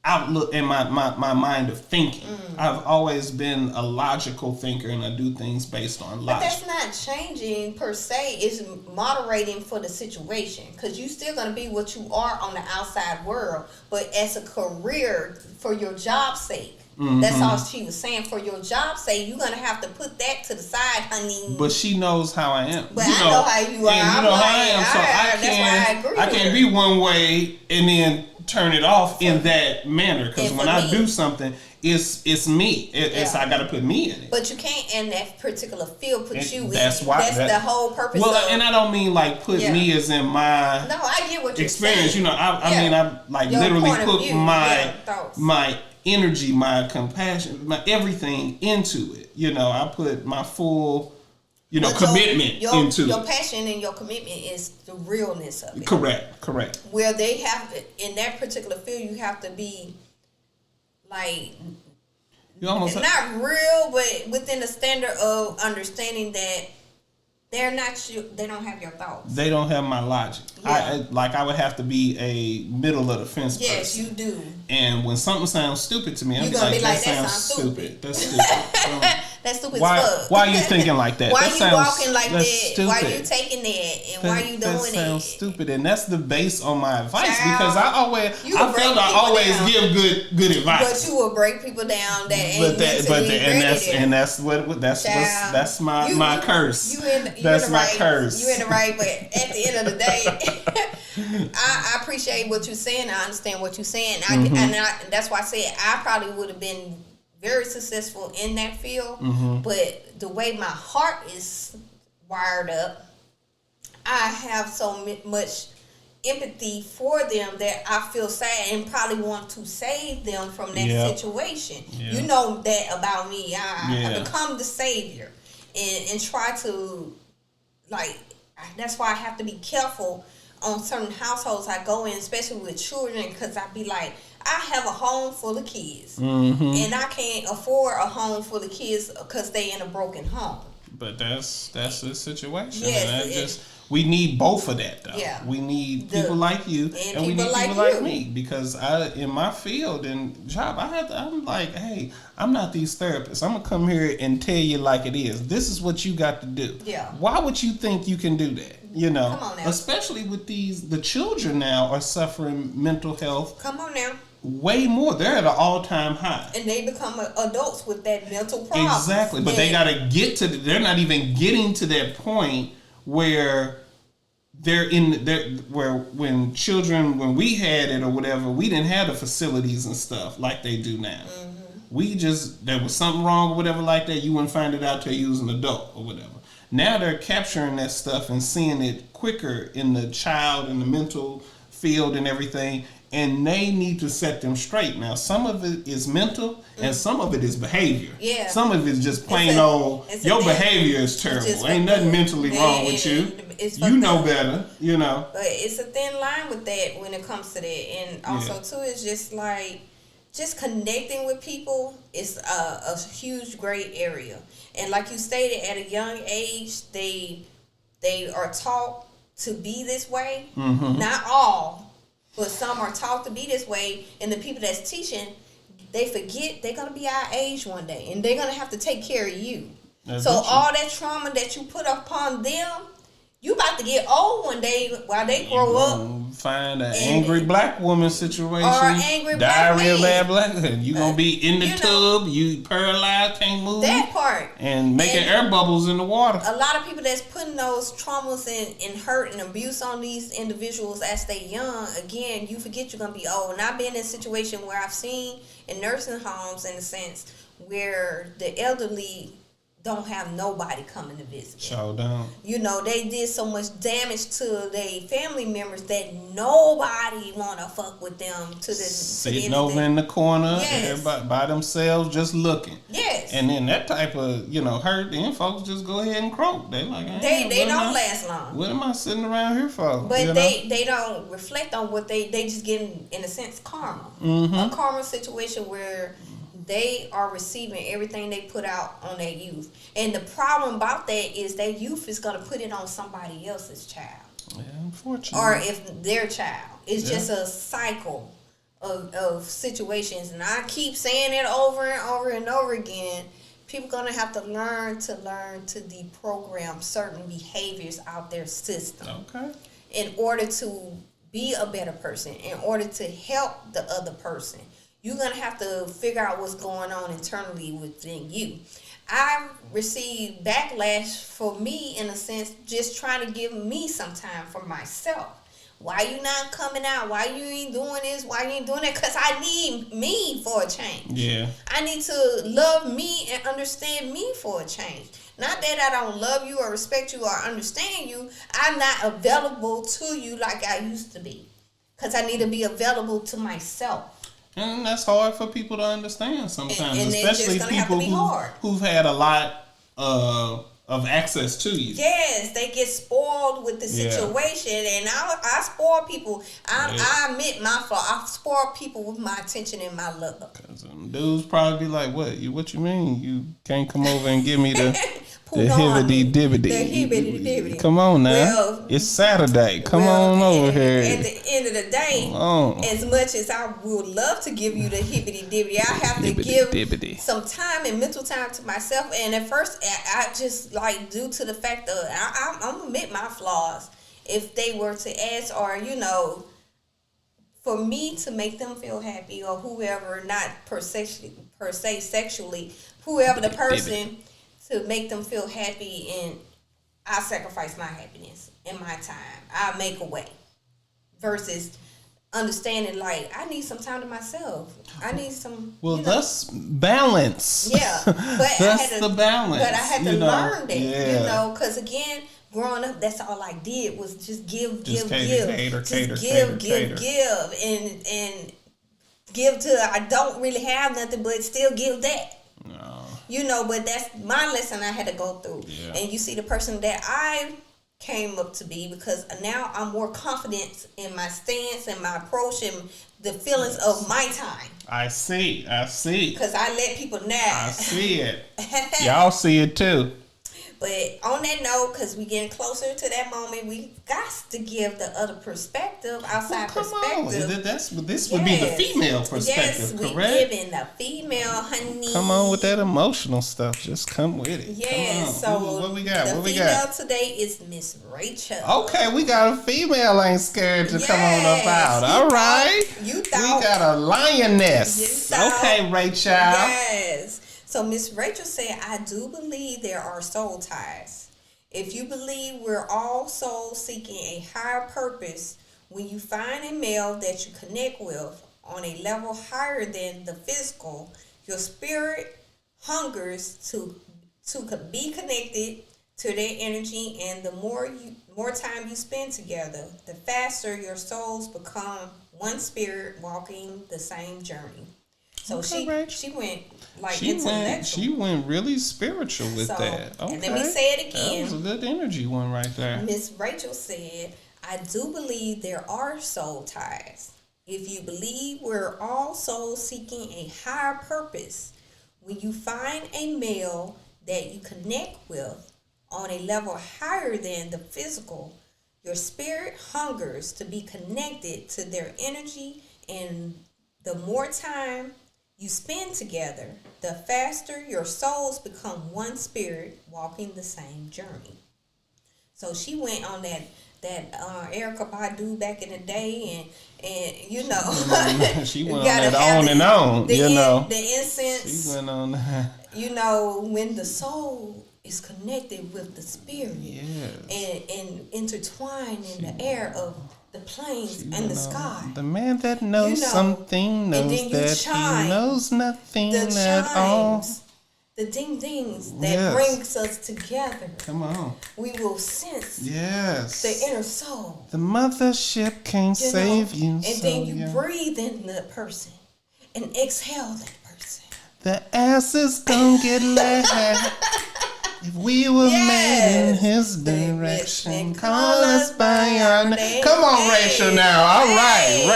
outlook and my mind of thinking. I've always been a logical thinker, and I do things based on logic.
But that's not changing per se. It's moderating for the situation, because you're still going to be what you are on the outside world, but as a career, for your job's sake. That's all she was saying. For your job's sake, you're going to have to put that to the side, honey.
But she knows how I am.
But I know how you are.
And you know how I am, so I can't be one way and then turn it off in that manner. Because when I do something, it's me. I got to put me in it.
But you can't, in that particular field, put you in it.
That's
the whole purpose.
Well, and I don't mean like put me as in my
I get what you're
experience.
saying.
I mean, I like your literally put my energy, my compassion, my everything into it. I put my full, commitment into it.
Your passion and your commitment is the realness of it.
Correct.
Where they have to, in that particular field, you have to be like, not real, but within the standard of understanding that they're not you. They don't have your thoughts.
They don't have my logic. Yeah. I would have to be a middle of the fence person.
Yes, you do.
And when something sounds stupid to me, I'm like, that sounds stupid. That's stupid.
That's stupid as fuck.
Why are you thinking like that?
Why
are
you walking like that?
Stupid.
Why are you taking that? And why are you doing it?
That sounds stupid. And that's the base on my advice, because I always give good advice.
But you will break people down that's
my curse. That's my curse.
You in the right, but at the end of the day, I appreciate what you're saying. I understand what you're saying. And that's why I said I probably would have been very successful in that field, but the way my heart is wired up, I have so much empathy for them that I feel sad and probably want to save them from that situation. You know that about me. I become the savior and try to, like, that's why I have to be careful on certain households I go in, especially with children, because I be like, I have a home full of kids, and I can't afford a home full of kids because they in a broken home.
But that's the situation.
Yes,
we need both of that, though.
Yeah.
We need people like you, and we need people like me, because in my field and job, I'm like, hey, I'm not these therapists. I'm gonna come here and tell you like it is. This is what you got to do.
Yeah.
Why would you think you can do that?
Come on now.
Especially with the children now are suffering mental health.
Come on now.
Way more. They're at an all-time high.
And they become adults with that mental problem.
Exactly. But they got to get to they're not even getting to that point where when we had it or whatever, we didn't have the facilities and stuff like they do now. There was something wrong or whatever like that, you wouldn't find it out till you was an adult or whatever. Now they're capturing that stuff and seeing it quicker in the child and the mental field and everything. And they need to set them straight. Now, some of it is mental, and some of it is behavior.
Yeah.
Some of it is just plain old, your behavior is terrible. Ain't nothing mentally wrong with you. You know better,
But it's a thin line with that when it comes to that. And also, too, it's just like, just connecting with people is a huge, great area. And like you stated, at a young age, they are taught to be this way. Not all. But some are taught to be this way, and the people that's teaching, they forget they're going to be our age one day, and they're going to have to take care of you. So all that trauma that you put upon them, you about to get old one day while they grow up.
Find an angry black woman situation.
Or angry
diarrhea
black
man. You going to be in the tub, you paralyzed, can't move.
That part.
And making air bubbles in the water.
A lot of people that's putting those traumas and hurt and abuse on these individuals as they young, again, you forget you're going to be old. And I've been in a situation where I've seen in nursing homes, in a sense, where the elderly don't have nobody coming to visit.
Show down.
They did so much damage to their family members that nobody want to fuck with them.
Sitting over in the corner, everybody by themselves, just looking.
Yes.
And then that type of hurt, then folks just go ahead and croak. They like,
they don't last long.
What am I sitting around here for?
But they don't reflect on what they just get in a sense karma. A karma situation where they are receiving everything they put out on their youth. And the problem about that is that youth is going to put it on somebody else's child.
Yeah, unfortunately.
Or if their child. It's just a cycle of situations. And I keep saying it over and over and over again. People going to have to learn to deprogram certain behaviors out their system.
Okay.
In order to be a better person, in order to help the other person. You're going to have to figure out what's going on internally within you. I received backlash for me, in a sense, just trying to give me some time for myself. Why you not coming out? Why you ain't doing this? Why you ain't doing that? Because I need me for a change.
Yeah.
I need to love me and understand me for a change. Not that I don't love you or respect you or understand you. I'm not available to you like I used to be. Because I need to be available to myself.
And that's hard for people to understand sometimes,
and
especially people who've had a lot of access to you.
Yes, they get spoiled with the situation, and I spoil people. I admit my fault. I spoil people with my attention and my love.
Because dudes probably be like, what you mean? You can't come over and give me the hibbity-dibbity. Come on now. Well, it's Saturday. Come on over here.
At the end of the day, as much as I would love to give you the hibbity-dibbity, I have to give some time and mental time to myself. And at first, I just, like, due to the fact that I'm going to admit my flaws. If they were to ask, or, for me to make them feel happy, or whoever, not per se sexually, whoever the person, to make them feel happy, and I sacrifice my happiness and my time. I make a way. Versus understanding, like, I need some time to myself. I need some. Well,
that's balance.
Yeah, but
that's the balance.
But I had to learn that, because again, growing up, that's all I did was just give,
cater,
and give till I don't really have nothing, but still give that. No. But that's my lesson I had to go through. Yeah. And you see the person that I came up to be, because now I'm more confident in my stance and my approach and the feelings of my time.
I see.
Because I let people know.
I see it. Y'all see it too.
But on that note, because we getting closer to that moment, we got to give the other perspective, outside perspective.
This would be the female perspective, correct?
Yes, we giving the female, honey.
Come on with that emotional stuff. Just come with it.
Yes. So
what we got?
The female today is Miss Rachel.
Okay, we got a female ain't scared to come on up out. All right.
You thought.
We got a lioness. Okay, Rachel.
Yes. So Miss Rachel said, I do believe there are soul ties. If you believe we're all souls seeking a higher purpose, when you find a male that you connect with on a level higher than the physical, your spirit hungers to be connected to their energy, and the more time you spend together, the faster your souls become one spirit walking the same journey. So she went intellectual.
She went really spiritual with that. Okay.
And let me say it again.
That was a good energy one right there.
Miss Rachel said, I do believe there are soul ties. If you believe we're all souls seeking a higher purpose, when you find a male that you connect with on a level higher than the physical, your spirit hungers to be connected to their energy, and the more time you spend together, the faster your souls become one spirit walking the same journey. So she went on that Erykah Badu back in the day, and
she went on that on and on.
The incense.
She went on that.
When the soul is connected with the spirit, and intertwined in the air of the plains and the sky.
The man that knows something knows that he knows nothing at all.
The ding-dings that brings us together.
Come on.
We will sense
the
inner soul.
The mothership can't save you.
And then you breathe in the person and exhale that person.
The ass is gonna get laid. If we were made in his direction, call us by our name. Come on, Rachel, now. All right,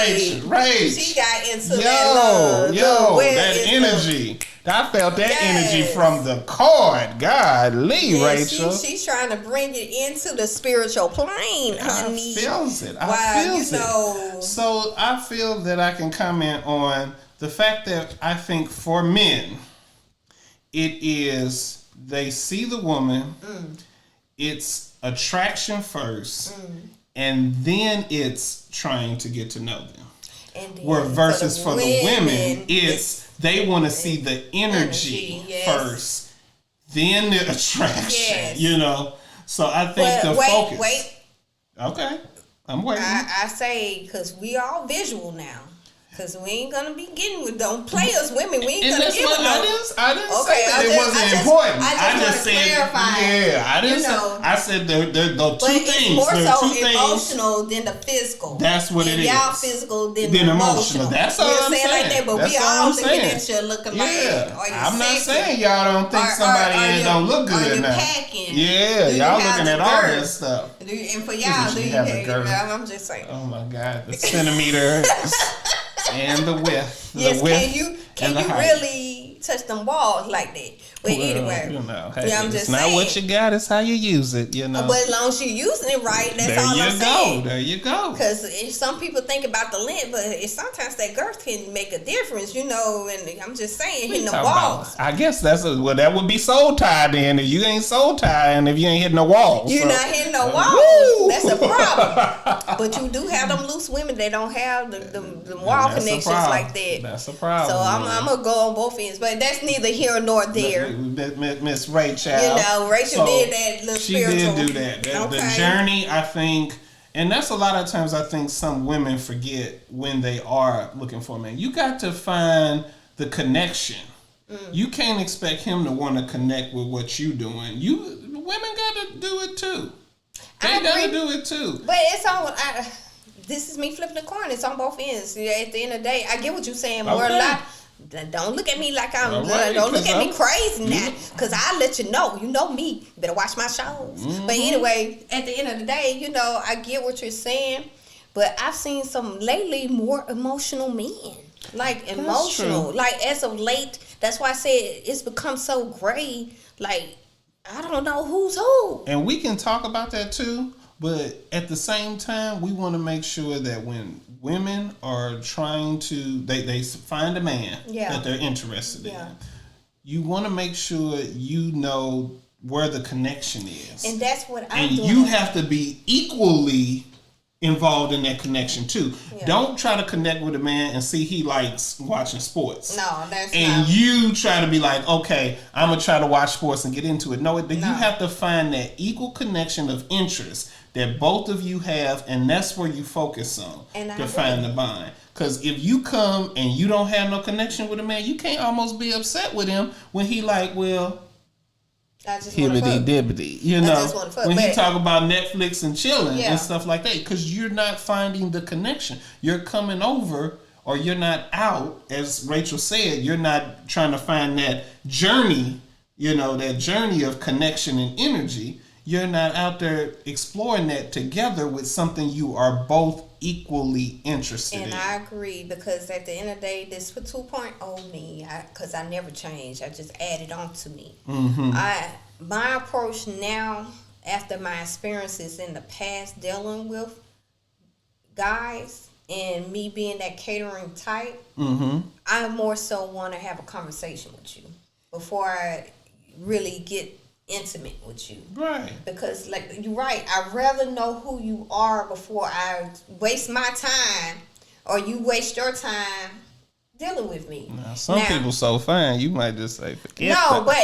Rachel.
She got into that
that energy. I felt that energy from the chord. Golly, Rachel.
She's trying to bring it into the spiritual plane, honey.
I feels it. So I feel that I can comment on the fact that I think for men, it is they see the woman, it's attraction first, and then it's trying to get to know them. And then versus for the women, it's they want to see the energy first, then the attraction, you know. So I think focus. Wait. Okay, I'm waiting.
I say, because we all visual now. Because we ain't going to be getting with, don't play us women. We ain't going to get with them.
I didn't say that it wasn't important. I just said,
clarify.
I didn't say, I said the two things.
But it's more so emotional than the physical.
That's what it is.
Y'all physical than the emotional.
That's all I'm saying.
Like that, but we all looking at you looking like,
I'm not saying y'all don't think somebody don't look good now. Yeah, y'all looking at all that stuff.
And for y'all, do you have a girl? I'm just saying.
Oh my God, the centimeters. And the width.
Can you really touch them walls like that? But anyway,
you know, hey, I'm just saying. It's not what you got, it's how you use it, you know.
But as long as you're using it right, that's all I'm saying.
There you go.
Because some people think about the length, but sometimes that girth can make a difference, you know. And I'm just saying, hitting the walls.
I guess that would be soul tied then. If you ain't soul tied, and if you ain't hitting the walls,
you're not hitting the walls. That's a problem. But you do have them loose women. They don't have the wall connections like that.
That's a problem.
So I'm gonna go on both ends, but that's neither here nor there.
Miss Rachel.
You know, Rachel did that little spiritual.
She did do that. The journey, I think, and that's a lot of times I think some women forget when they are looking for a man. You got to find the connection. You can't expect him to want to connect with what you're doing. Women got to do it too. They got to do it too.
But it's all. This is me flipping the coin. It's on both ends. At the end of the day, I get what you're saying. More a lot. Don't look at me like I'm. Don't look at me crazy now, because I'll let you know. You know me. You better watch my shows. But anyway, at the end of the day, you know, I get what you're saying. But I've seen some lately more emotional men. Like emotional. Like as of late, that's why I said it's become so gray. Like I don't know who's who.
And we can talk about that too. But at the same time, we want to make sure that when women are trying to, they find a man that they're interested in, you want to make sure you know where the connection is.
And that's what I'm doing.
And you have to be equally involved in that connection too. Yeah. Don't try to connect with a man and see he likes watching sports.
No, that's
and
not.
You try to be like, okay, I'm going to try to watch sports and get into it. No, you have to find that equal connection of interest that both of you have, and that's where you focus on to find the bond. Because if you come and you don't have no connection with a man, you can't almost be upset with him when he like, well, hibbity dibbity, you know, when he talk about Netflix and chilling and stuff like that, because you're not finding the connection. You're coming over, or you're not out, as Rachel said, you're not trying to find that journey, you know, that journey of connection and energy. You're not out there exploring that together with something you are both equally interested in.
And I agree, because at the end of the day, this for 2.0 me, because I never changed. I just added on to me. My approach now, after my experiences in the past dealing with guys and me being that catering type, I more so want to have a conversation with you before I really get intimate with you,
right?
Because like you're right, I'd rather know who you are before I waste my time or you waste your time dealing with me.
Now, some people so fine, you might just say forget.
No, but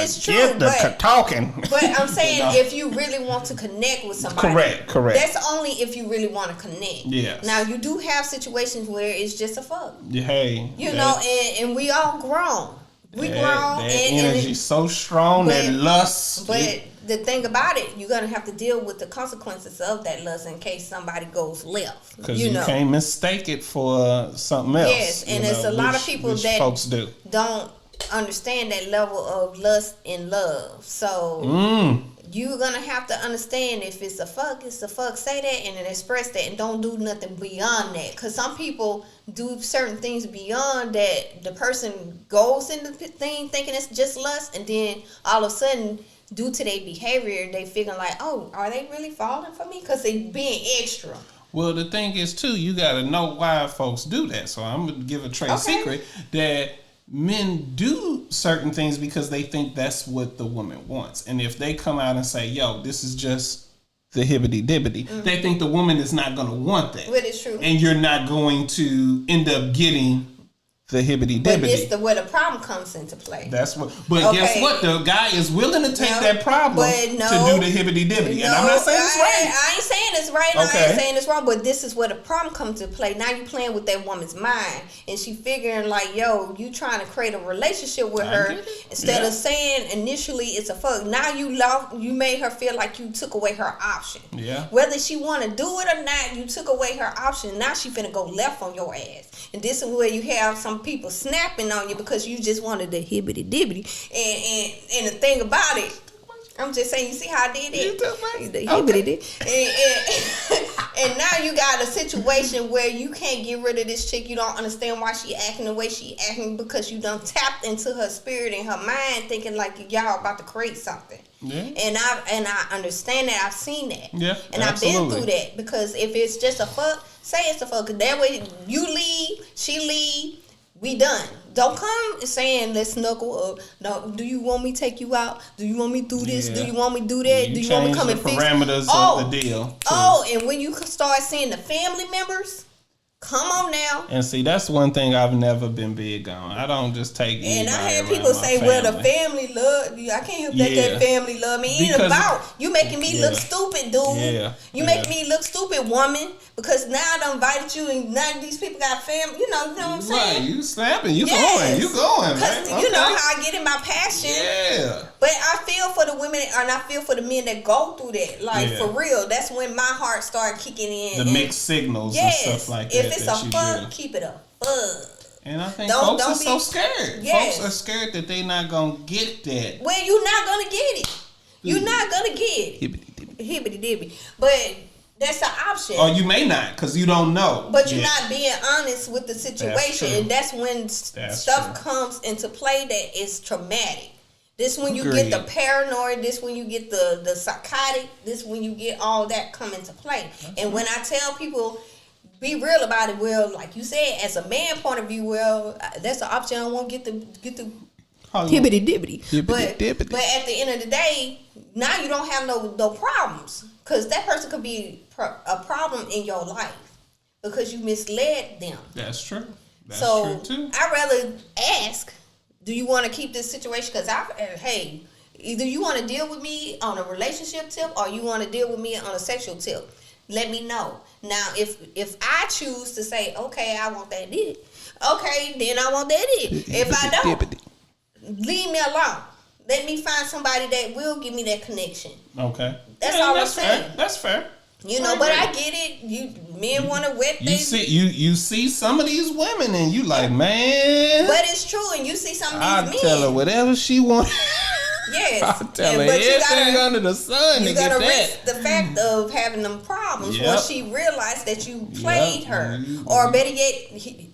it's true.
But talking.
But I'm saying if you really want to connect with somebody,
correct.
That's only if you really want to connect.
Yes.
Now you do have situations where it's just a fuck.
Hey,
you know, and we all grown. We grown,
that energy's so strong, that lust.
But the thing about it, you're gonna have to deal with the consequences of that lust in case somebody goes left.
Because you can't mistake it for something else.
Yes, and it's a lot of people that
folks don't
understand that level of lust and love. So you're gonna have to understand if it's a fuck, it's a fuck. Say that and then express that, and don't do nothing beyond that. Cause some people do certain things beyond that. The person goes into the thing thinking it's just lust, and then all of a sudden, due to their behavior, they feeling like, oh, are they really falling for me? Cause they being extra.
Well, the thing is too, you gotta know why folks do that. So I'm gonna give a trade secret that men do certain things because they think that's what the woman wants. And if they come out and say, yo, this is just the hibbity-dibbity, they think the woman is not going to want that.
But it's true.
And you're not going to end up getting the hibbity-dibbity.
But this is where the problem comes into play.
That's what. But guess what? The guy is willing to take that problem to do the hibbity-dibbity. And I'm not saying it's right.
I ain't saying it's right. And I ain't saying it's wrong. But this is where the problem comes into play. Now you playing with that woman's mind, and she figuring like, yo, you trying to create a relationship with her instead of saying initially it's a fuck. Now you made her feel like you took away her option. Yeah. Whether she want to do it or not, you took away her option. Now she finna go left on your ass, and this is where you have some people snapping on you because you just wanted the hibbity dibbity. And the thing about it, I'm just saying, you see how I did it? The hibbity and now you got a situation where you can't get rid of this chick. You don't understand why she acting the way she acting because you done tapped into her spirit and her mind thinking like y'all about to create something. Yeah. And I understand that. I've seen that. Yeah, and I've been through that because if it's just a fuck, say it's a fuck. That way you leave, she leave. We done. Don't come saying let's knuckle up. No, do you want me to take you out? Do you want me to do this? Do you want me to do that? Do you want me to come and fix
parameters of the deal?
And when you start seeing the family members, come on now.
And see, that's one thing I've never been big on. I don't just take anybody.
And I had people say, well, the family love you. I can't help that family love me. It ain't about you making me look stupid, dude. Yeah. You make me look stupid, woman. Because now I done invited you and now these people got family. You know what I'm saying?
Right, you snapping. You going,
Because you know how I get in my passion. Yeah. But I feel for the women and I feel for the men that go through that. Like, for real. That's when my heart started kicking in.
The mixed signals and stuff like that.
If it's a fuck, keep it a fuck.
And I think folks are so scared. Yes. Folks are scared that they not going to get that.
Well, you're not going to get it. You're not going to get it. Hibbity dibby. But that's an option.
Or you may not, because you don't know.
But you're not being honest with the situation. And that's when stuff comes into play that is traumatic. This when you get the paranoid. This when you get the psychotic. This when you get all that come into play. And when I tell people, be real about it, well, like you said, as a man point of view, well, that's an option. I won't get the hibbity dibbity. But at the end of the day, now you don't have no problems. Because that person could be a problem in your life because you misled them.
That's true. That's
true
too.
I'd rather ask, do you want to keep this situation? Because hey, either you want to deal with me on a relationship tip or you want to deal with me on a sexual tip. Let me know. Now, if I choose to say, okay, I want that dick, okay, then I want that dick. If I don't, leave me alone. Let me find somebody that will give me that connection.
Okay.
That's all I'm saying.
Fair. That's fair.
You know, but I get it. You men want to wet things.
You see some of these women and you like, man.
But it's true, and you see some of these men.
I tell her whatever she wants.
Yes.
I tell her everything under the sun to get that. You gotta risk
the fact of having them problems when she realized that you played her, or better yet,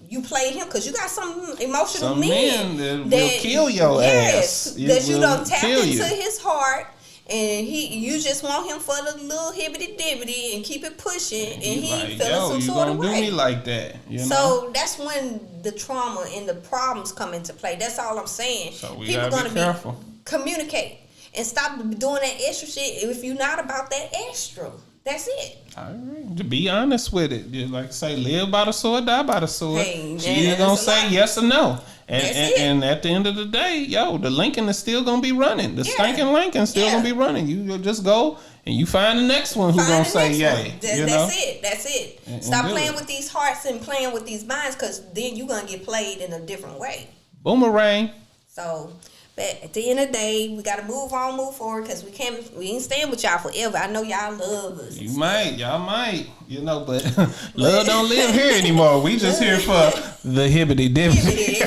you played him because you got some emotional men
that will kill your ass.
That you done tapped into his heart. And you just want him for the little hibbity dibbity and keep it pushing, and he like, feeling some sort of way.
You gonna do me like that? You know?
So that's when the trauma and the problems come into play. That's all I'm saying.
So we gotta be careful.
Communicate and stop doing that extra shit. If you're not about that extra, that's it.
I agree. To be honest with it, just like say, live by the sword, die by the sword. Hey, she either gonna say yes or no. And at the end of the day, the Lincoln is still gonna be running. The stinking Lincoln still gonna be running. You just go and you find the next one who's gonna say yay.
That's it. Stop playing with these hearts and playing with these minds, because then you're gonna get played in a different way.
Boomerang.
So, but at the end of the day, we gotta move forward, because we ain't staying with y'all forever. I know y'all love us.
Y'all might, but love don't live here anymore. We just here for the hibbity dibbity.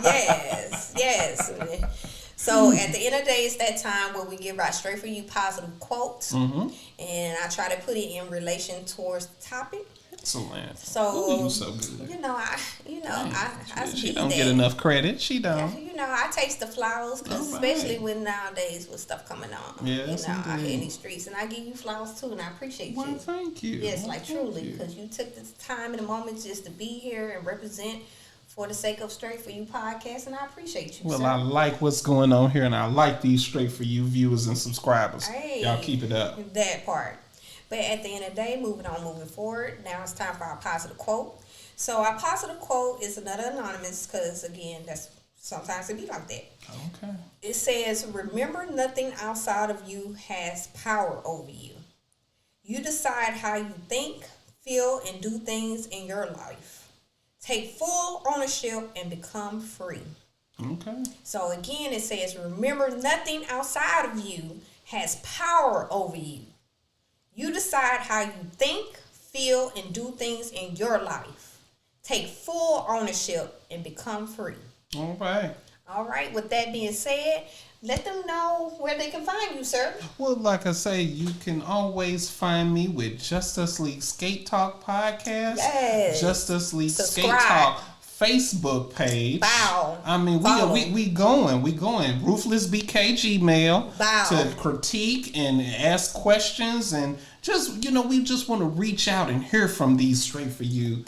Yes. Yes. So at the end of the day, it's that time where we give our Straight for You positive quotes, and I try to put it in relation towards the topic.
Excellent.
So
you so good.
She
don't get enough credit. She don't.
Yeah, I taste the flowers, cause especially when nowadays with stuff coming on.
Yes,
out here in these streets, and I give you flowers too, and I appreciate you.
Well, thank you.
Yes, truly, because you took this time and the moment just to be here and represent for the sake of Straight for You Podcast, and I appreciate you.
Well,
sir.
I like what's going on here, and I like these Straight for You viewers and subscribers.
Hey,
y'all keep it up.
That part. But at the end of the day, moving forward, now it's time for our positive quote. So our positive quote is another anonymous, because again, that's sometimes it be like that.
Okay.
It says, "Remember, nothing outside of you has power over you. You decide how you think, feel, and do things in your life. Take full ownership and become free."
Okay.
So again, it says, remember, nothing outside of you has power over you. You decide how you think, feel, and do things in your life. Take full ownership and become free.
All right.
All right. With that being said, let them know where they can find you, sir.
Well, like I say, you can always find me with Justice League Skate Talk Podcast.
Yes.
Justice League
Subscribe.
Skate Talk Facebook page.
Wow.
I mean, we going. Ruthless B.K. Gmail to critique and ask questions, and just, we just want to reach out and hear from these Straight for You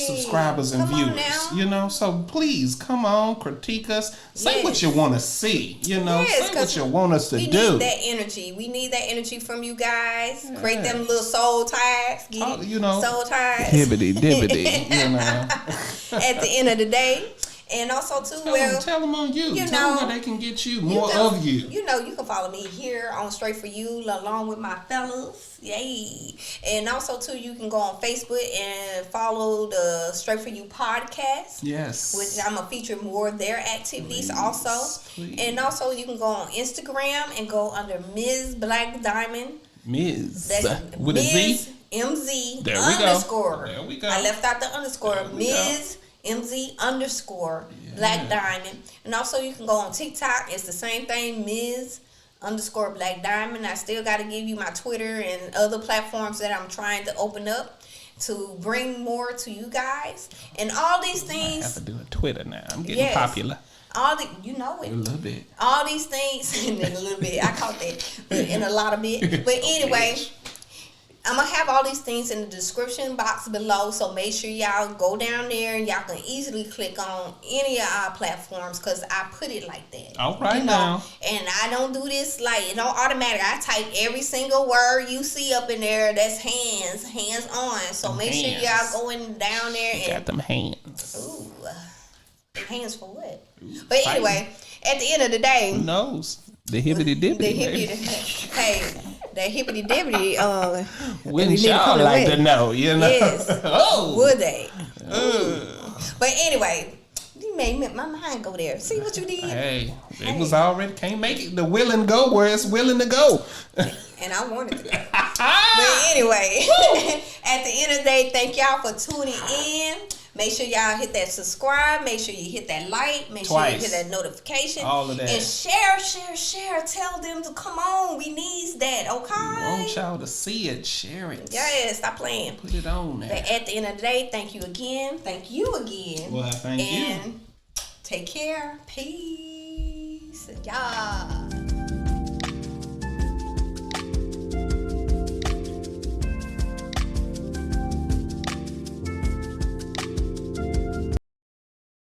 subscribers and viewers. So please come on, critique us, say what you want to see, say what you want us to do.
We need that energy. We need that energy from you guys. Yes. Create them little soul ties. Soul ties.
Hibbity dibbity,
At the end of the day. And also too,
tell them on you. Tell them where they can get you more of you.
You can follow me here on Straight for You along with my fellas. Yay. And also too, you can go on Facebook and follow the Straight for You Podcast.
Yes.
Which I'm gonna feature more of their activities also. Please. And also you can go on Instagram and go under Ms. Black Diamond.
Ms.
That's
with
Ms.
a Z.
MZ
there
underscore.
There we go.
I left out the underscore. Ms. MZ underscore Black Diamond. And also you can go on TikTok. It's the same thing, Ms. underscore Black Diamond. I still got to give you my Twitter and other platforms that I'm trying to open up to bring more to you guys. And all these things.
I have to do a Twitter now. I'm getting popular.
All the, you know it.
A little bit.
All these things, and then a little bit. I caught that, but in a lot of bit. But anyway, I'm going to have all these things in the description box below, so make sure y'all go down there and y'all can easily click on any of our platforms, because I put it like that.
All right now.
And I don't do this like, automatic. I type every single word you see up in there that's hands on. So make sure y'all going down there and
got them hands.
Ooh. Hands for what? But anyway, at the end of the day.
Who knows? The hibbity dibbity.
The hibbity. Hey. That hippity dippity,
wouldn't y'all like to know,
Yes.
Oh.
Would they? But anyway, you made my mind go there. See what you did?
Hey, it was already, can't make it. The will and go where it's willing to go.
And I wanted to go. But anyway, at the end of the day, thank y'all for tuning in. Make sure y'all hit that subscribe. Make sure you hit that like. Make sure you hit that notification.
All of that.
And share. Tell them to come on. We need that, okay?
We want y'all to see it. Share it.
Yes, stop playing.
Put it on there.
But at the end of the day, thank you again. Thank you again.
Well, thank you.
And take care. Peace. Yeah.